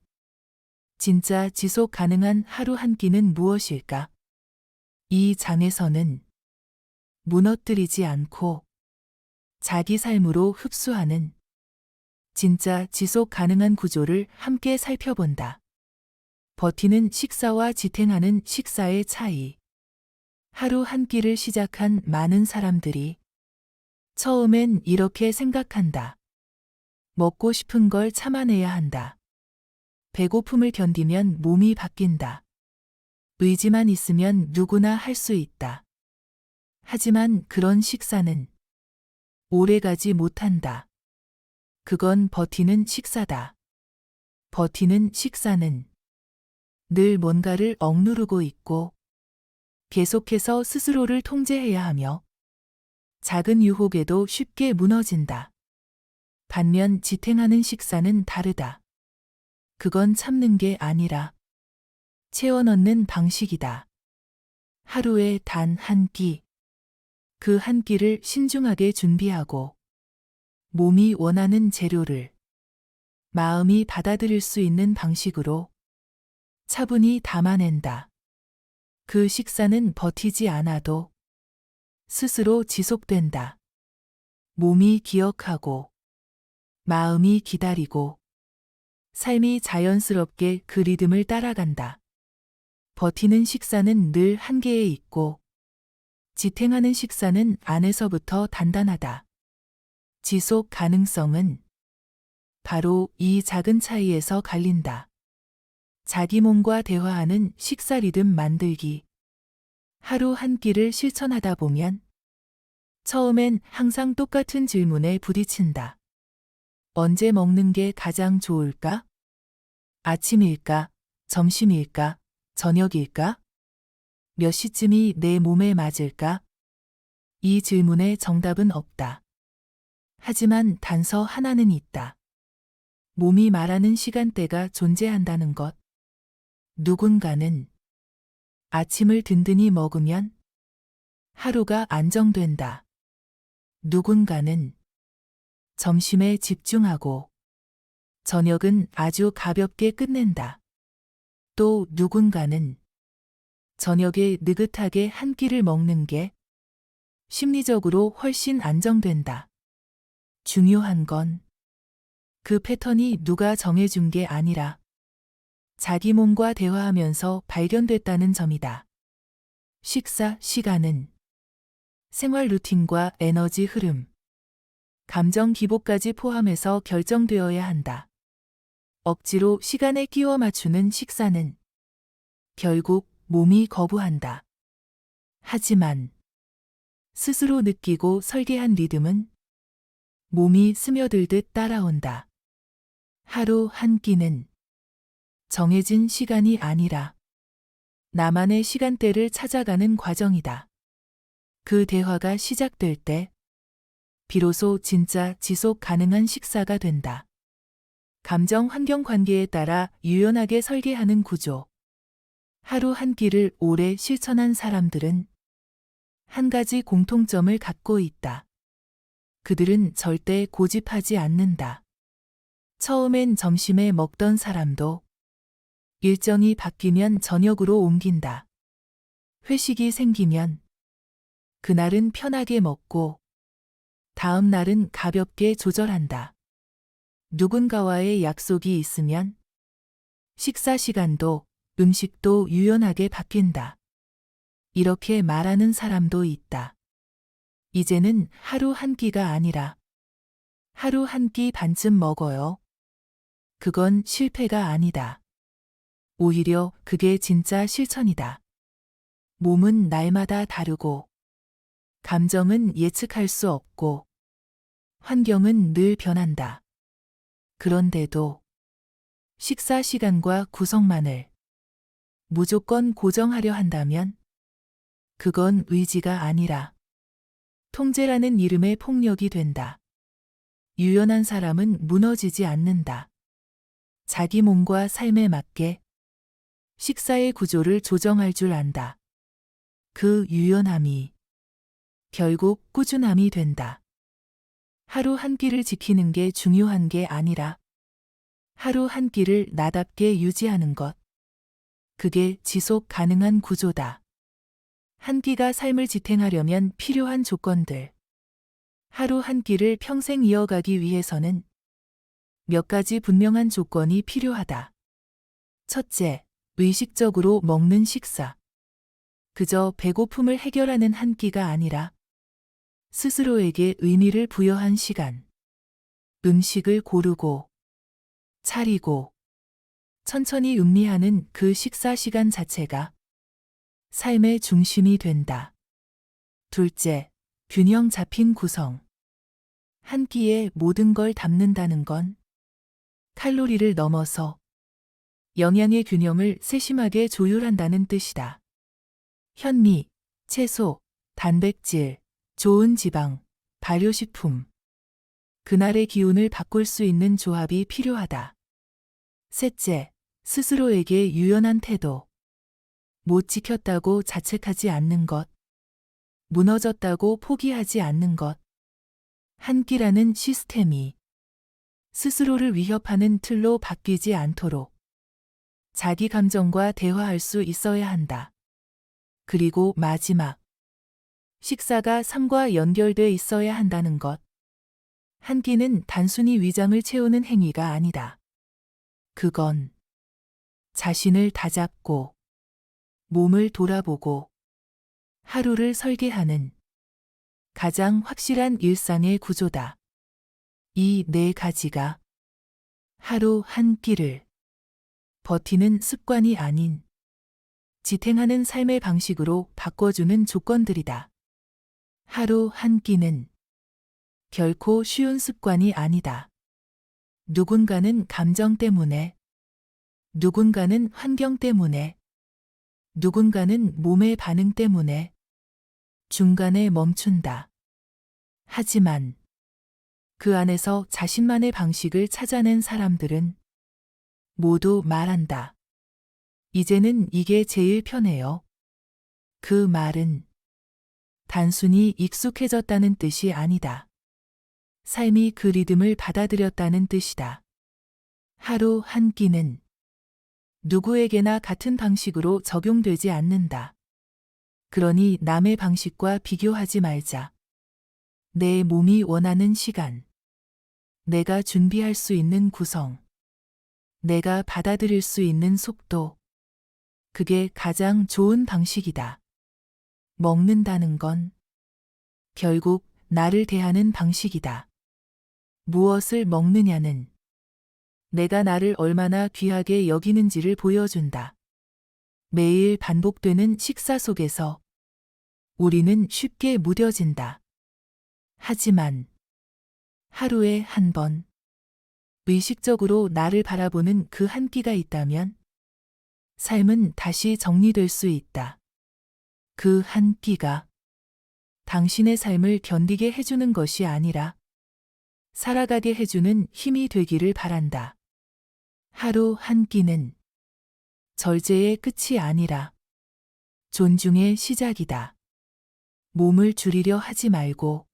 [SPEAKER 1] 진짜 지속 가능한 하루 한 끼는 무엇일까? 이 장에서는 무너뜨리지 않고 자기 삶으로 흡수하는 진짜 지속 가능한 구조를 함께 살펴본다. 버티는 식사와 지탱하는 식사의 차이. 하루 한 끼를 시작한 많은 사람들이 처음엔 이렇게 생각한다. 먹고 싶은 걸 참아내야 한다. 배고픔을 견디면 몸이 바뀐다. 의지만 있으면 누구나 할 수 있다. 하지만 그런 식사는 오래가지 못한다. 그건 버티는 식사다. 버티는 식사는 늘 뭔가를 억누르고 있고 계속해서 스스로를 통제해야 하며 작은 유혹에도 쉽게 무너진다. 반면 지탱하는 식사는 다르다. 그건 참는 게 아니라 채워 넣는 방식이다. 하루에 단 한 끼. 그 한 끼를 신중하게 준비하고 몸이 원하는 재료를 마음이 받아들일 수 있는 방식으로 차분히 담아낸다. 그 식사는 버티지 않아도 스스로 지속된다. 몸이 기억하고 마음이 기다리고 삶이 자연스럽게 그 리듬을 따라간다. 버티는 식사는 늘 한계에 있고 지탱하는 식사는 안에서부터 단단하다. 지속 가능성은 바로 이 작은 차이에서 갈린다. 자기 몸과 대화하는 식사 리듬 만들기. 하루 한 끼를 실천하다 보면 처음엔 항상 똑같은 질문에 부딪힌다. 언제 먹는 게 가장 좋을까? 아침일까? 점심일까? 저녁일까? 몇 시쯤이 내 몸에 맞을까? 이 질문에 정답은 없다. 하지만 단서 하나는 있다. 몸이 말하는 시간대가 존재한다는 것. 누군가는 아침을 든든히 먹으면 하루가 안정된다. 누군가는 점심에 집중하고 저녁은 아주 가볍게 끝낸다. 또 누군가는 저녁에 느긋하게 한 끼를 먹는 게 심리적으로 훨씬 안정된다. 중요한 건 그 패턴이 누가 정해준 게 아니라 자기 몸과 대화하면서 발견됐다는 점이다. 식사 시간은 생활 루틴과 에너지 흐름, 감정 기복까지 포함해서 결정되어야 한다. 억지로 시간에 끼워 맞추는 식사는 결국 몸이 거부한다. 하지만 스스로 느끼고 설계한 리듬은 몸이 스며들듯 따라온다. 하루 한 끼는 정해진 시간이 아니라 나만의 시간대를 찾아가는 과정이다. 그 대화가 시작될 때 비로소 진짜 지속 가능한 식사가 된다. 감정 환경 관계에 따라 유연하게 설계하는 구조. 하루 한 끼를 오래 실천한 사람들은 한 가지 공통점을 갖고 있다. 그들은 절대 고집하지 않는다. 처음엔 점심에 먹던 사람도 일정이 바뀌면 저녁으로 옮긴다. 회식이 생기면 그날은 편하게 먹고 다음 날은 가볍게 조절한다. 누군가와의 약속이 있으면 식사 시간도 음식도 유연하게 바뀐다. 이렇게 말하는 사람도 있다. 이제는 하루 한 끼가 아니라 하루 한 끼 반쯤 먹어요. 그건 실패가 아니다. 오히려 그게 진짜 실천이다. 몸은 날마다 다르고 감정은 예측할 수 없고 환경은 늘 변한다. 그런데도 식사 시간과 구성만을 무조건 고정하려 한다면 그건 의지가 아니라 통제라는 이름의 폭력이 된다. 유연한 사람은 무너지지 않는다. 자기 몸과 삶에 맞게 식사의 구조를 조정할 줄 안다. 그 유연함이 결국 꾸준함이 된다. 하루 한 끼를 지키는 게 중요한 게 아니라 하루 한 끼를 나답게 유지하는 것. 그게 지속 가능한 구조다. 한 끼가 삶을 지탱하려면 필요한 조건들. 하루 한 끼를 평생 이어가기 위해서는 몇 가지 분명한 조건이 필요하다. 첫째, 의식적으로 먹는 식사. 그저 배고픔을 해결하는 한 끼가 아니라 스스로에게 의미를 부여한 시간. 음식을 고르고, 차리고, 천천히 음미하는 그 식사 시간 자체가 삶의 중심이 된다. 둘째, 균형 잡힌 구성. 한 끼에 모든 걸 담는다는 건 칼로리를 넘어서 영양의 균형을 세심하게 조율한다는 뜻이다. 현미, 채소, 단백질, 좋은 지방, 발효식품. 그날의 기운을 바꿀 수 있는 조합이 필요하다. 셋째, 스스로에게 유연한 태도. 못 지켰다고 자책하지 않는 것. 무너졌다고 포기하지 않는 것. 한 끼라는 시스템이 스스로를 위협하는 틀로 바뀌지 않도록 자기 감정과 대화할 수 있어야 한다. 그리고 마지막, 식사가 삶과 연결돼 있어야 한다는 것. 한 끼는 단순히 위장을 채우는 행위가 아니다. 그건 자신을 다잡고, 몸을 돌아보고, 하루를 설계하는 가장 확실한 일상의 구조다. 이 네 가지가 하루 한 끼를 버티는 습관이 아닌 지탱하는 삶의 방식으로 바꿔주는 조건들이다. 하루 한 끼는 결코 쉬운 습관이 아니다. 누군가는 감정 때문에, 누군가는 환경 때문에, 누군가는 몸의 반응 때문에 중간에 멈춘다. 하지만 그 안에서 자신만의 방식을 찾아낸 사람들은 모두 말한다. 이제는 이게 제일 편해요. 그 말은 단순히 익숙해졌다는 뜻이 아니다. 삶이 그 리듬을 받아들였다는 뜻이다. 하루 한 끼는 누구에게나 같은 방식으로 적용되지 않는다. 그러니 남의 방식과 비교하지 말자. 내 몸이 원하는 시간, 내가 준비할 수 있는 구성, 내가 받아들일 수 있는 속도, 그게 가장 좋은 방식이다. 먹는다는 건 결국 나를 대하는 방식이다. 무엇을 먹느냐는 내가 나를 얼마나 귀하게 여기는지를 보여준다. 매일 반복되는 식사 속에서 우리는 쉽게 무뎌진다. 하지만 하루에 한 번 의식적으로 나를 바라보는 그 한 끼가 있다면 삶은 다시 정리될 수 있다. 그 한 끼가 당신의 삶을 견디게 해주는 것이 아니라 살아가게 해주는 힘이 되기를 바란다. 하루 한 끼는 절제의 끝이 아니라 존중의 시작이다. 몸을 줄이려 하지 말고,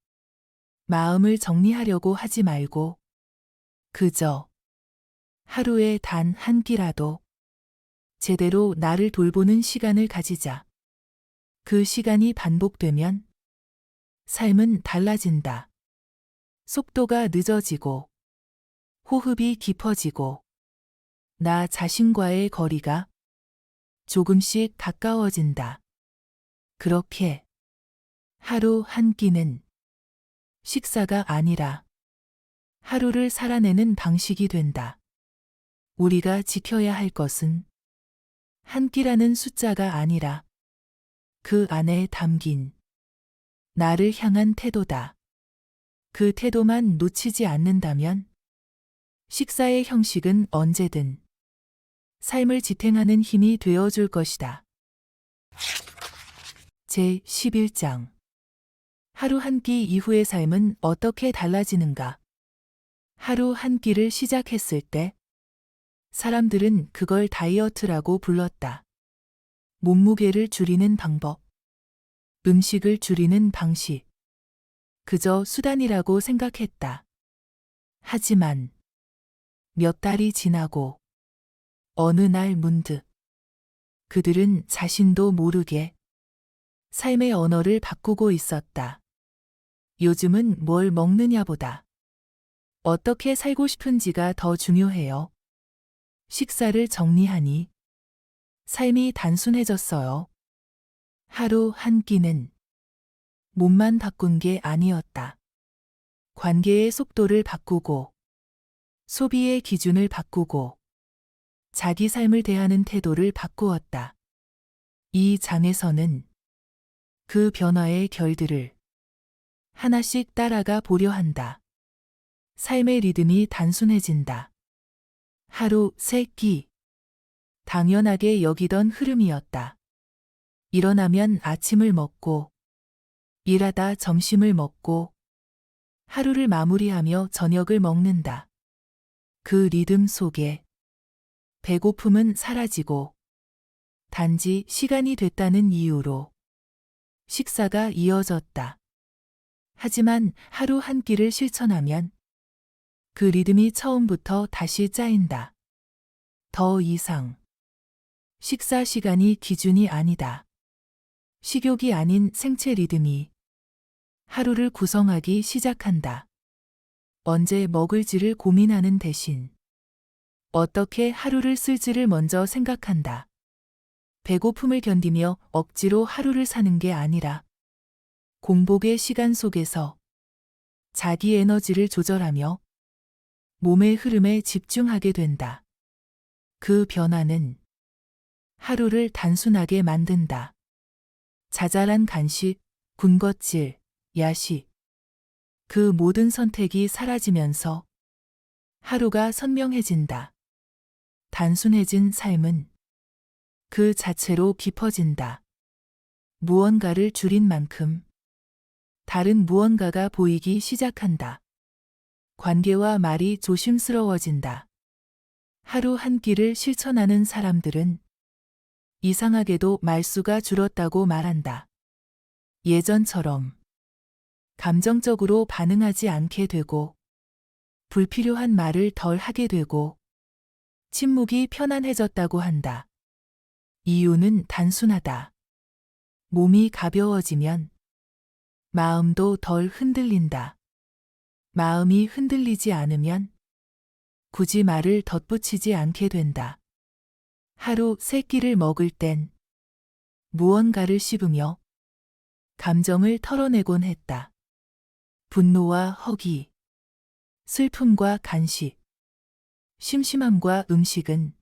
[SPEAKER 1] 마음을 정리하려고 하지 말고, 그저 하루에 단 한 끼라도 제대로 나를 돌보는 시간을 가지자. 그 시간이 반복되면 삶은 달라진다. 속도가 늦어지고, 호흡이 깊어지고, 나 자신과의 거리가 조금씩 가까워진다. 그렇게 하루 한 끼는 식사가 아니라 하루를 살아내는 방식이 된다. 우리가 지켜야 할 것은 한 끼라는 숫자가 아니라 그 안에 담긴 나를 향한 태도다. 그 태도만 놓치지 않는다면 식사의 형식은 언제든 삶을 지탱하는 힘이 되어줄 것이다. 제11장 하루 한 끼 이후의 삶은 어떻게 달라지는가? 하루 한 끼를 시작했을 때 사람들은 그걸 다이어트라고 불렀다. 몸무게를 줄이는 방법, 음식을 줄이는 방식, 그저 수단이라고 생각했다. 하지만 몇 달이 지나고 어느 날 문득 그들은 자신도 모르게 삶의 언어를 바꾸고 있었다. 요즘은 뭘 먹느냐보다 어떻게 살고 싶은지가 더 중요해요. 식사를 정리하니 삶이 단순해졌어요. 하루 한 끼는 몸만 바꾼 게 아니었다. 관계의 속도를 바꾸고 소비의 기준을 바꾸고 자기 삶을 대하는 태도를 바꾸었다. 이 장에서는 그 변화의 결들을 하나씩 따라가 보려 한다. 삶의 리듬이 단순해진다. 하루 세 끼. 당연하게 여기던 흐름이었다. 일어나면 아침을 먹고, 일하다 점심을 먹고, 하루를 마무리하며 저녁을 먹는다. 그 리듬 속에 배고픔은 사라지고, 단지 시간이 됐다는 이유로 식사가 이어졌다. 하지만 하루 한 끼를 실천하면 그 리듬이 처음부터 다시 짜인다. 더 이상 식사 시간이 기준이 아니다. 식욕이 아닌 생체 리듬이 하루를 구성하기 시작한다. 언제 먹을지를 고민하는 대신 어떻게 하루를 쓸지를 먼저 생각한다. 배고픔을 견디며 억지로 하루를 사는 게 아니라 공복의 시간 속에서 자기 에너지를 조절하며 몸의 흐름에 집중하게 된다. 그 변화는 하루를 단순하게 만든다. 자잘한 간식, 군것질, 야식. 그 모든 선택이 사라지면서 하루가 선명해진다. 단순해진 삶은 그 자체로 깊어진다. 무언가를 줄인 만큼 다른 무언가가 보이기 시작한다. 관계와 말이 조심스러워진다. 하루 한 끼를 실천하는 사람들은 이상하게도 말수가 줄었다고 말한다. 예전처럼 감정적으로 반응하지 않게 되고, 불필요한 말을 덜 하게 되고, 침묵이 편안해졌다고 한다. 이유는 단순하다. 몸이 가벼워지면 마음도 덜 흔들린다. 마음이 흔들리지 않으면 굳이 말을 덧붙이지 않게 된다. 하루 세 끼를 먹을 땐 무언가를 씹으며 감정을 털어내곤 했다. 분노와 허기, 슬픔과 간식, 심심함과 음식은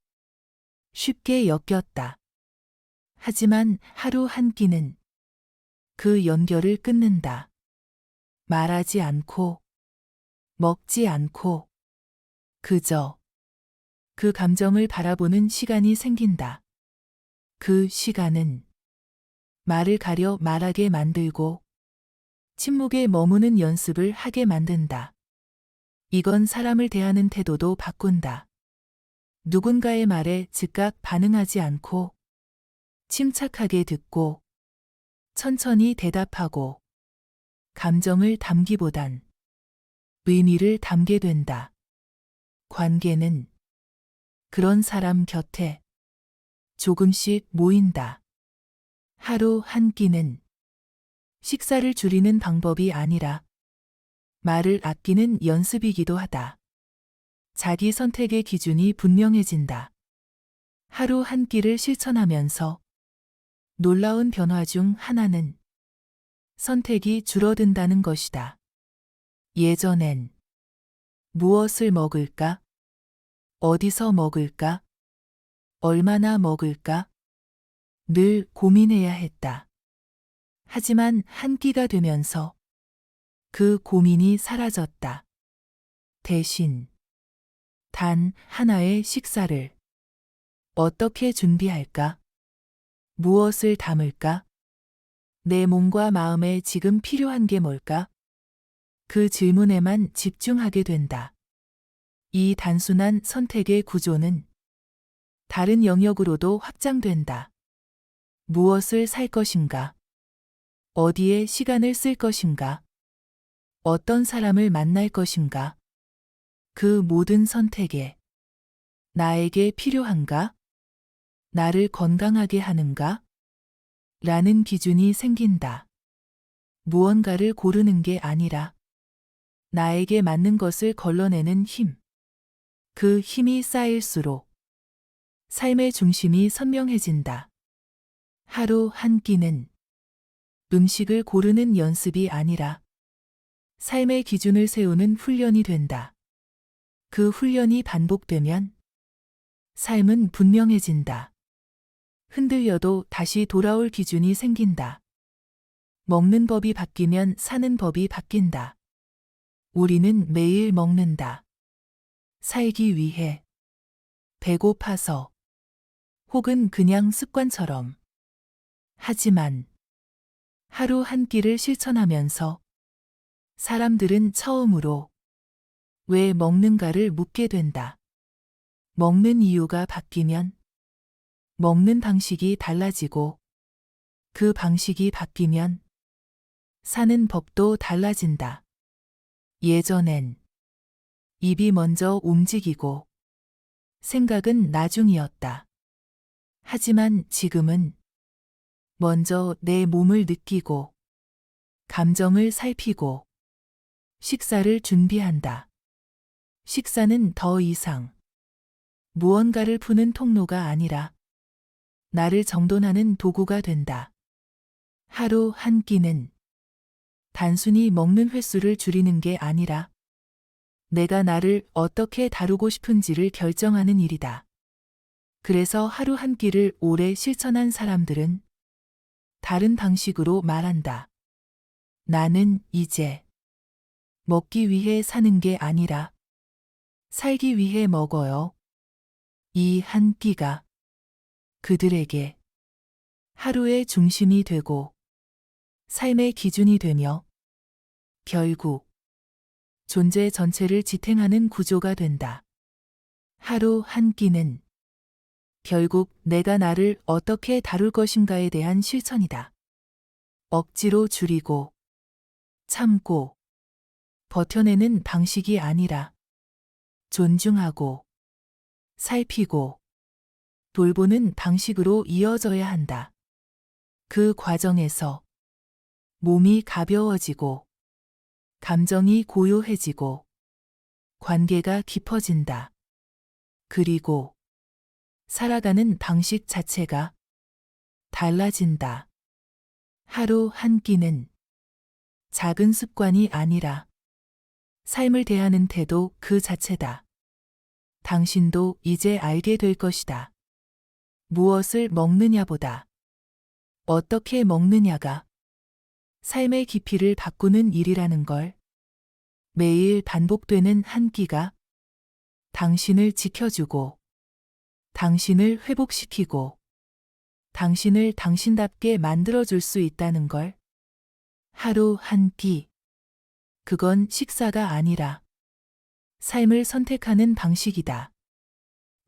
[SPEAKER 1] 쉽게 엮였다. 하지만 하루 한 끼는 그 연결을 끊는다. 말하지 않고, 먹지 않고, 그저 그 감정을 바라보는 시간이 생긴다. 그 시간은 말을 가려 말하게 만들고 침묵에 머무는 연습을 하게 만든다. 이건 사람을 대하는 태도도 바꾼다. 누군가의 말에 즉각 반응하지 않고 침착하게 듣고 천천히 대답하고 감정을 담기보단 의미를 담게 된다. 관계는 그런 사람 곁에 조금씩 모인다. 하루 한 끼는 식사를 줄이는 방법이 아니라 말을 아끼는 연습이기도 하다. 자기 선택의 기준이 분명해진다. 하루 한 끼를 실천하면서 놀라운 변화 중 하나는 선택이 줄어든다는 것이다. 예전엔 무엇을 먹을까? 어디서 먹을까? 얼마나 먹을까? 늘 고민해야 했다. 하지만 한 끼가 되면서 그 고민이 사라졌다. 대신 단 하나의 식사를 어떻게 준비할까? 무엇을 담을까? 내 몸과 마음에 지금 필요한 게 뭘까? 그 질문에만 집중하게 된다. 이 단순한 선택의 구조는 다른 영역으로도 확장된다. 무엇을 살 것인가? 어디에 시간을 쓸 것인가? 어떤 사람을 만날 것인가? 그 모든 선택에 나에게 필요한가? 나를 건강하게 하는가? 라는 기준이 생긴다. 무언가를 고르는 게 아니라 나에게 맞는 것을 걸러내는 힘. 그 힘이 쌓일수록 삶의 중심이 선명해진다. 하루 한 끼는 음식을 고르는 연습이 아니라 삶의 기준을 세우는 훈련이 된다. 그 훈련이 반복되면 삶은 분명해진다. 흔들려도 다시 돌아올 기준이 생긴다. 먹는 법이 바뀌면 사는 법이 바뀐다. 우리는 매일 먹는다. 살기 위해, 배고파서, 혹은 그냥 습관처럼. 하지만 하루 한 끼를 실천하면서 사람들은 처음으로 왜 먹는가를 묻게 된다. 먹는 이유가 바뀌면 먹는 방식이 달라지고 그 방식이 바뀌면 사는 법도 달라진다. 예전엔 입이 먼저 움직이고 생각은 나중이었다. 하지만 지금은 먼저 내 몸을 느끼고 감정을 살피고 식사를 준비한다. 식사는 더 이상 무언가를 푸는 통로가 아니라 나를 정돈하는 도구가 된다. 하루 한 끼는 단순히 먹는 횟수를 줄이는 게 아니라 내가 나를 어떻게 다루고 싶은지를 결정하는 일이다. 그래서 하루 한 끼를 오래 실천한 사람들은 다른 방식으로 말한다. 나는 이제 먹기 위해 사는 게 아니라 살기 위해 먹어요. 이 한 끼가 그들에게 하루의 중심이 되고 삶의 기준이 되며 결국 존재 전체를 지탱하는 구조가 된다. 하루 한 끼는 결국 내가 나를 어떻게 다룰 것인가에 대한 실천이다. 억지로 줄이고 참고 버텨내는 방식이 아니라 존중하고 살피고 돌보는 방식으로 이어져야 한다. 그 과정에서 몸이 가벼워지고 감정이 고요해지고 관계가 깊어진다. 그리고 살아가는 방식 자체가 달라진다. 하루 한 끼는 작은 습관이 아니라 삶을 대하는 태도 그 자체다. 당신도 이제 알게 될 것이다. 무엇을 먹느냐보다 어떻게 먹느냐가 삶의 깊이를 바꾸는 일이라는 걸. 매일 반복되는 한 끼가 당신을 지켜주고 당신을 회복시키고 당신을 당신답게 만들어줄 수 있다는 걸. 하루 한 끼. 그건 식사가 아니라 삶을 선택하는 방식이다.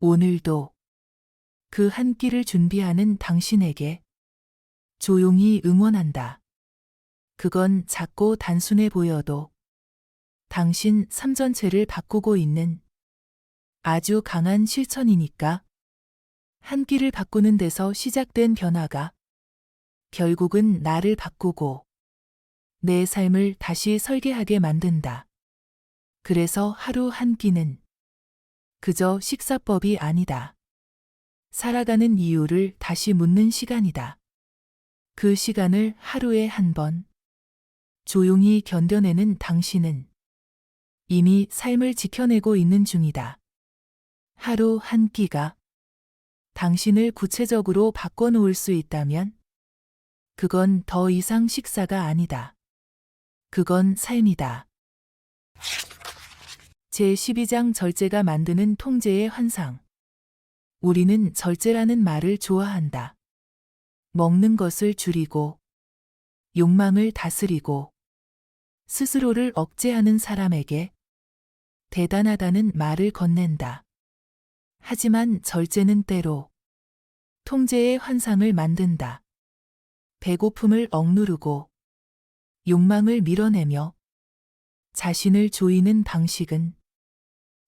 [SPEAKER 1] 오늘도 그 한 끼를 준비하는 당신에게 조용히 응원한다. 그건 작고 단순해 보여도 당신 삶 전체를 바꾸고 있는 아주 강한 실천이니까. 한 끼를 바꾸는 데서 시작된 변화가 결국은 나를 바꾸고 내 삶을 다시 설계하게 만든다. 그래서 하루 한 끼는 그저 식사법이 아니다. 살아가는 이유를 다시 묻는 시간이다. 그 시간을 하루에 한 번 조용히 견뎌내는 당신은 이미 삶을 지켜내고 있는 중이다. 하루 한 끼가 당신을 구체적으로 바꿔놓을 수 있다면 그건 더 이상 식사가 아니다. 그건 삶이다. 제12장 절제가 만드는 통제의 환상. 우리는 절제라는 말을 좋아한다. 먹는 것을 줄이고 욕망을 다스리고 스스로를 억제하는 사람에게 대단하다는 말을 건넨다. 하지만 절제는 때로 통제의 환상을 만든다. 배고픔을 억누르고 욕망을 밀어내며 자신을 조이는 방식은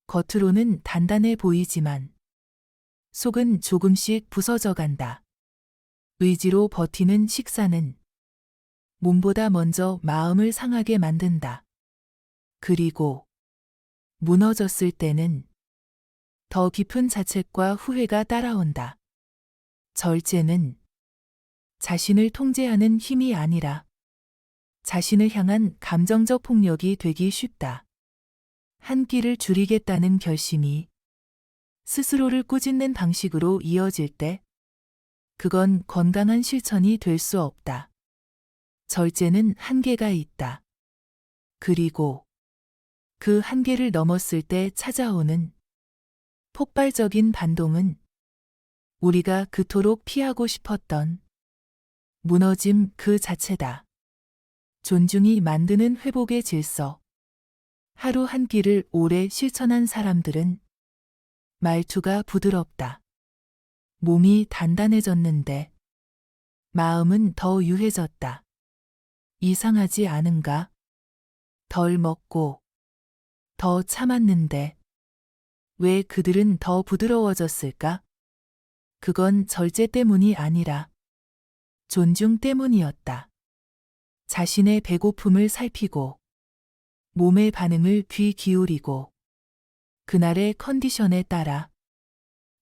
[SPEAKER 1] 겉으로는 단단해 보이지만 속은 조금씩 부서져 간다. 의지로 버티는 식사는 몸보다 먼저 마음을 상하게 만든다. 그리고 무너졌을 때는 더 깊은 자책과 후회가 따라온다. 절제는 자신을 통제하는 힘이 아니라 자신을 향한 감정적 폭력이 되기 쉽다. 한 끼를 줄이겠다는 결심이 스스로를 꾸짖는 방식으로 이어질 때 그건 건강한 실천이 될 수 없다. 절제는 한계가 있다. 그리고 그 한계를 넘었을 때 찾아오는 폭발적인 반동은 우리가 그토록 피하고 싶었던 무너짐 그 자체다. 존중이 만드는 회복의 질서. 하루 한 끼를 오래 실천한 사람들은 말투가 부드럽다. 몸이 단단해졌는데 마음은 더 유해졌다. 이상하지 않은가? 덜 먹고 더 참았는데 왜 그들은 더 부드러워졌을까? 그건 절제 때문이 아니라 존중 때문이었다. 자신의 배고픔을 살피고 몸의 반응을 귀 기울이고 그날의 컨디션에 따라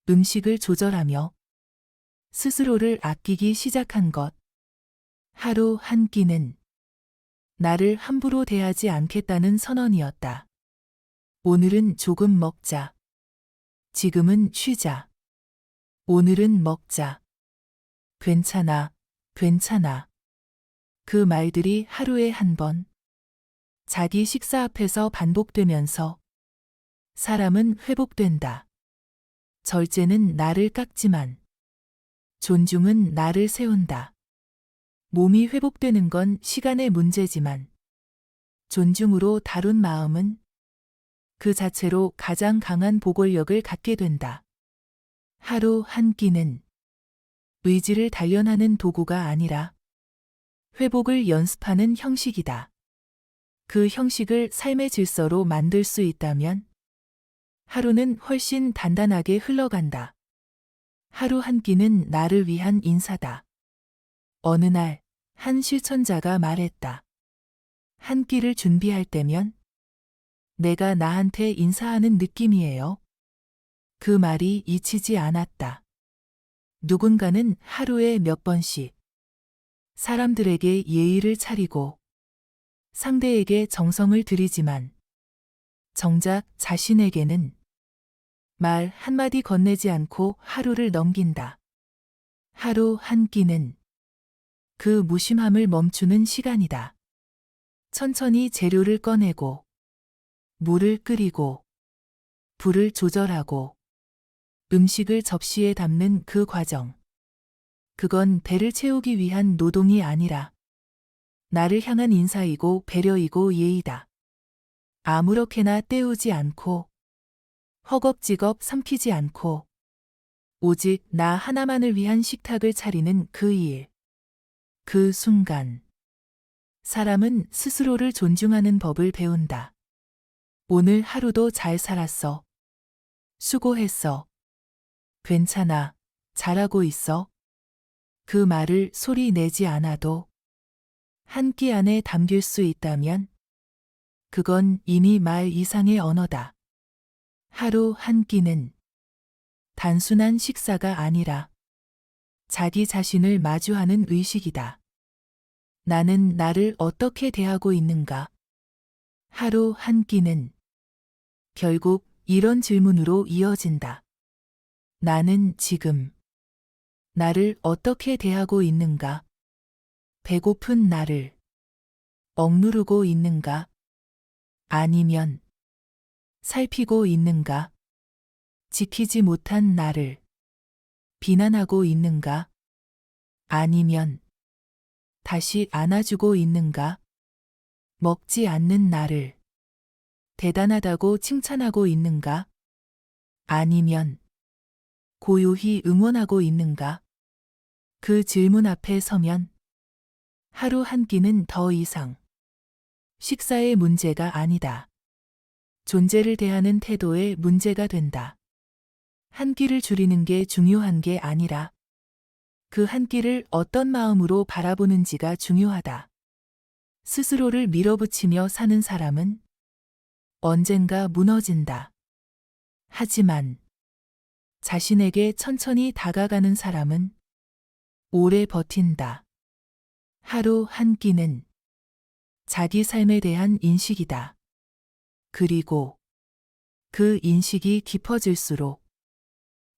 [SPEAKER 1] 음식을 조절하며 스스로를 아끼기 시작한 것. 하루 한 끼는 나를 함부로 대하지 않겠다는 선언이었다. 오늘은 조금 먹자. 지금은 쉬자. 오늘은 먹자. 괜찮아, 괜찮아. 그 말들이 하루에 한 번, 자기 식사 앞에서 반복되면서 사람은 회복된다. 절제는 나를 깎지만 존중은 나를 세운다. 몸이 회복되는 건 시간의 문제지만 존중으로 다룬 마음은 그 자체로 가장 강한 보골력을 갖게 된다. 하루 한 끼는 의지를 단련하는 도구가 아니라 회복을 연습하는 형식이다. 그 형식을 삶의 질서로 만들 수 있다면 하루는 훨씬 단단하게 흘러간다. 하루 한 끼는 나를 위한 인사다. 어느 날 한 실천자가 말했다. 한 끼를 준비할 때면 내가 나한테 인사하는 느낌이에요. 그 말이 잊히지 않았다. 누군가는 하루에 몇 번씩 사람들에게 예의를 차리고 상대에게 정성을 들이지만 정작 자신에게는 말 한마디 건네지 않고 하루를 넘긴다. 하루 한 끼는 그 무심함을 멈추는 시간이다. 천천히 재료를 꺼내고 물을 끓이고 불을 조절하고 음식을 접시에 담는 그 과정. 그건 배를 채우기 위한 노동이 아니라 나를 향한 인사이고 배려이고 예의다. 아무렇게나 때우지 않고 허겁지겁 삼키지 않고 오직 나 하나만을 위한 식탁을 차리는 그 일. 그 순간 사람은 스스로를 존중하는 법을 배운다. 오늘 하루도 잘 살았어. 수고했어. 괜찮아. 잘하고 있어. 그 말을 소리 내지 않아도 한 끼 안에 담길 수 있다면 그건 이미 말 이상의 언어다. 하루 한 끼는 단순한 식사가 아니라 자기 자신을 마주하는 의식이다. 나는 나를 어떻게 대하고 있는가? 하루 한 끼는 결국 이런 질문으로 이어진다. 나는 지금 나를 어떻게 대하고 있는가? 배고픈 나를 억누르고 있는가? 아니면 살피고 있는가? 지키지 못한 나를 비난하고 있는가? 아니면 다시 안아주고 있는가? 먹지 않는 나를 대단하다고 칭찬하고 있는가? 아니면 고요히 응원하고 있는가? 그 질문 앞에 서면 하루 한 끼는 더 이상 식사의 문제가 아니다. 존재를 대하는 태도의 문제가 된다. 한 끼를 줄이는 게 중요한 게 아니라 그 한 끼를 어떤 마음으로 바라보는지가 중요하다. 스스로를 밀어붙이며 사는 사람은 언젠가 무너진다. 하지만 자신에게 천천히 다가가는 사람은 오래 버틴다. 하루 한 끼는 자기 삶에 대한 인식이다. 그리고 그 인식이 깊어질수록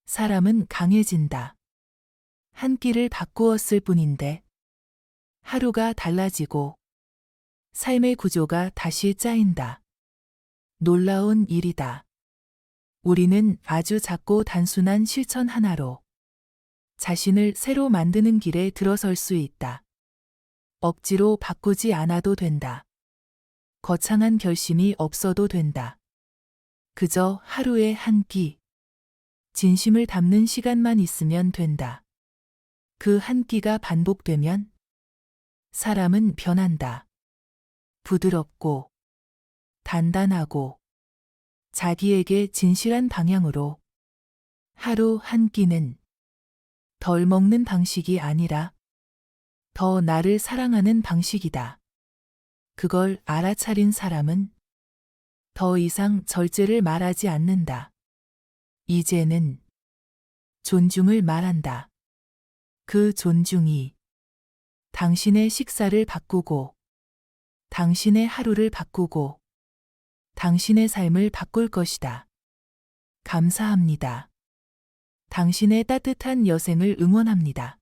[SPEAKER 1] 사람은 강해진다. 한 끼를 바꾸었을 뿐인데 하루가 달라지고 삶의 구조가 다시 짜인다. 놀라운 일이다. 우리는 아주 작고 단순한 실천 하나로 자신을 새로 만드는 길에 들어설 수 있다. 억지로 바꾸지 않아도 된다. 거창한 결심이 없어도 된다. 그저 하루에 한 끼, 진심을 담는 시간만 있으면 된다. 그 한 끼가 반복되면 사람은 변한다. 부드럽고 단단하고 자기에게 진실한 방향으로. 하루 한 끼는 덜 먹는 방식이 아니라 더 나를 사랑하는 방식이다. 그걸 알아차린 사람은 더 이상 절제를 말하지 않는다. 이제는 존중을 말한다. 그 존중이 당신의 식사를 바꾸고 당신의 하루를 바꾸고 당신의 삶을 바꿀 것이다. 감사합니다. 당신의 따뜻한 여생을 응원합니다.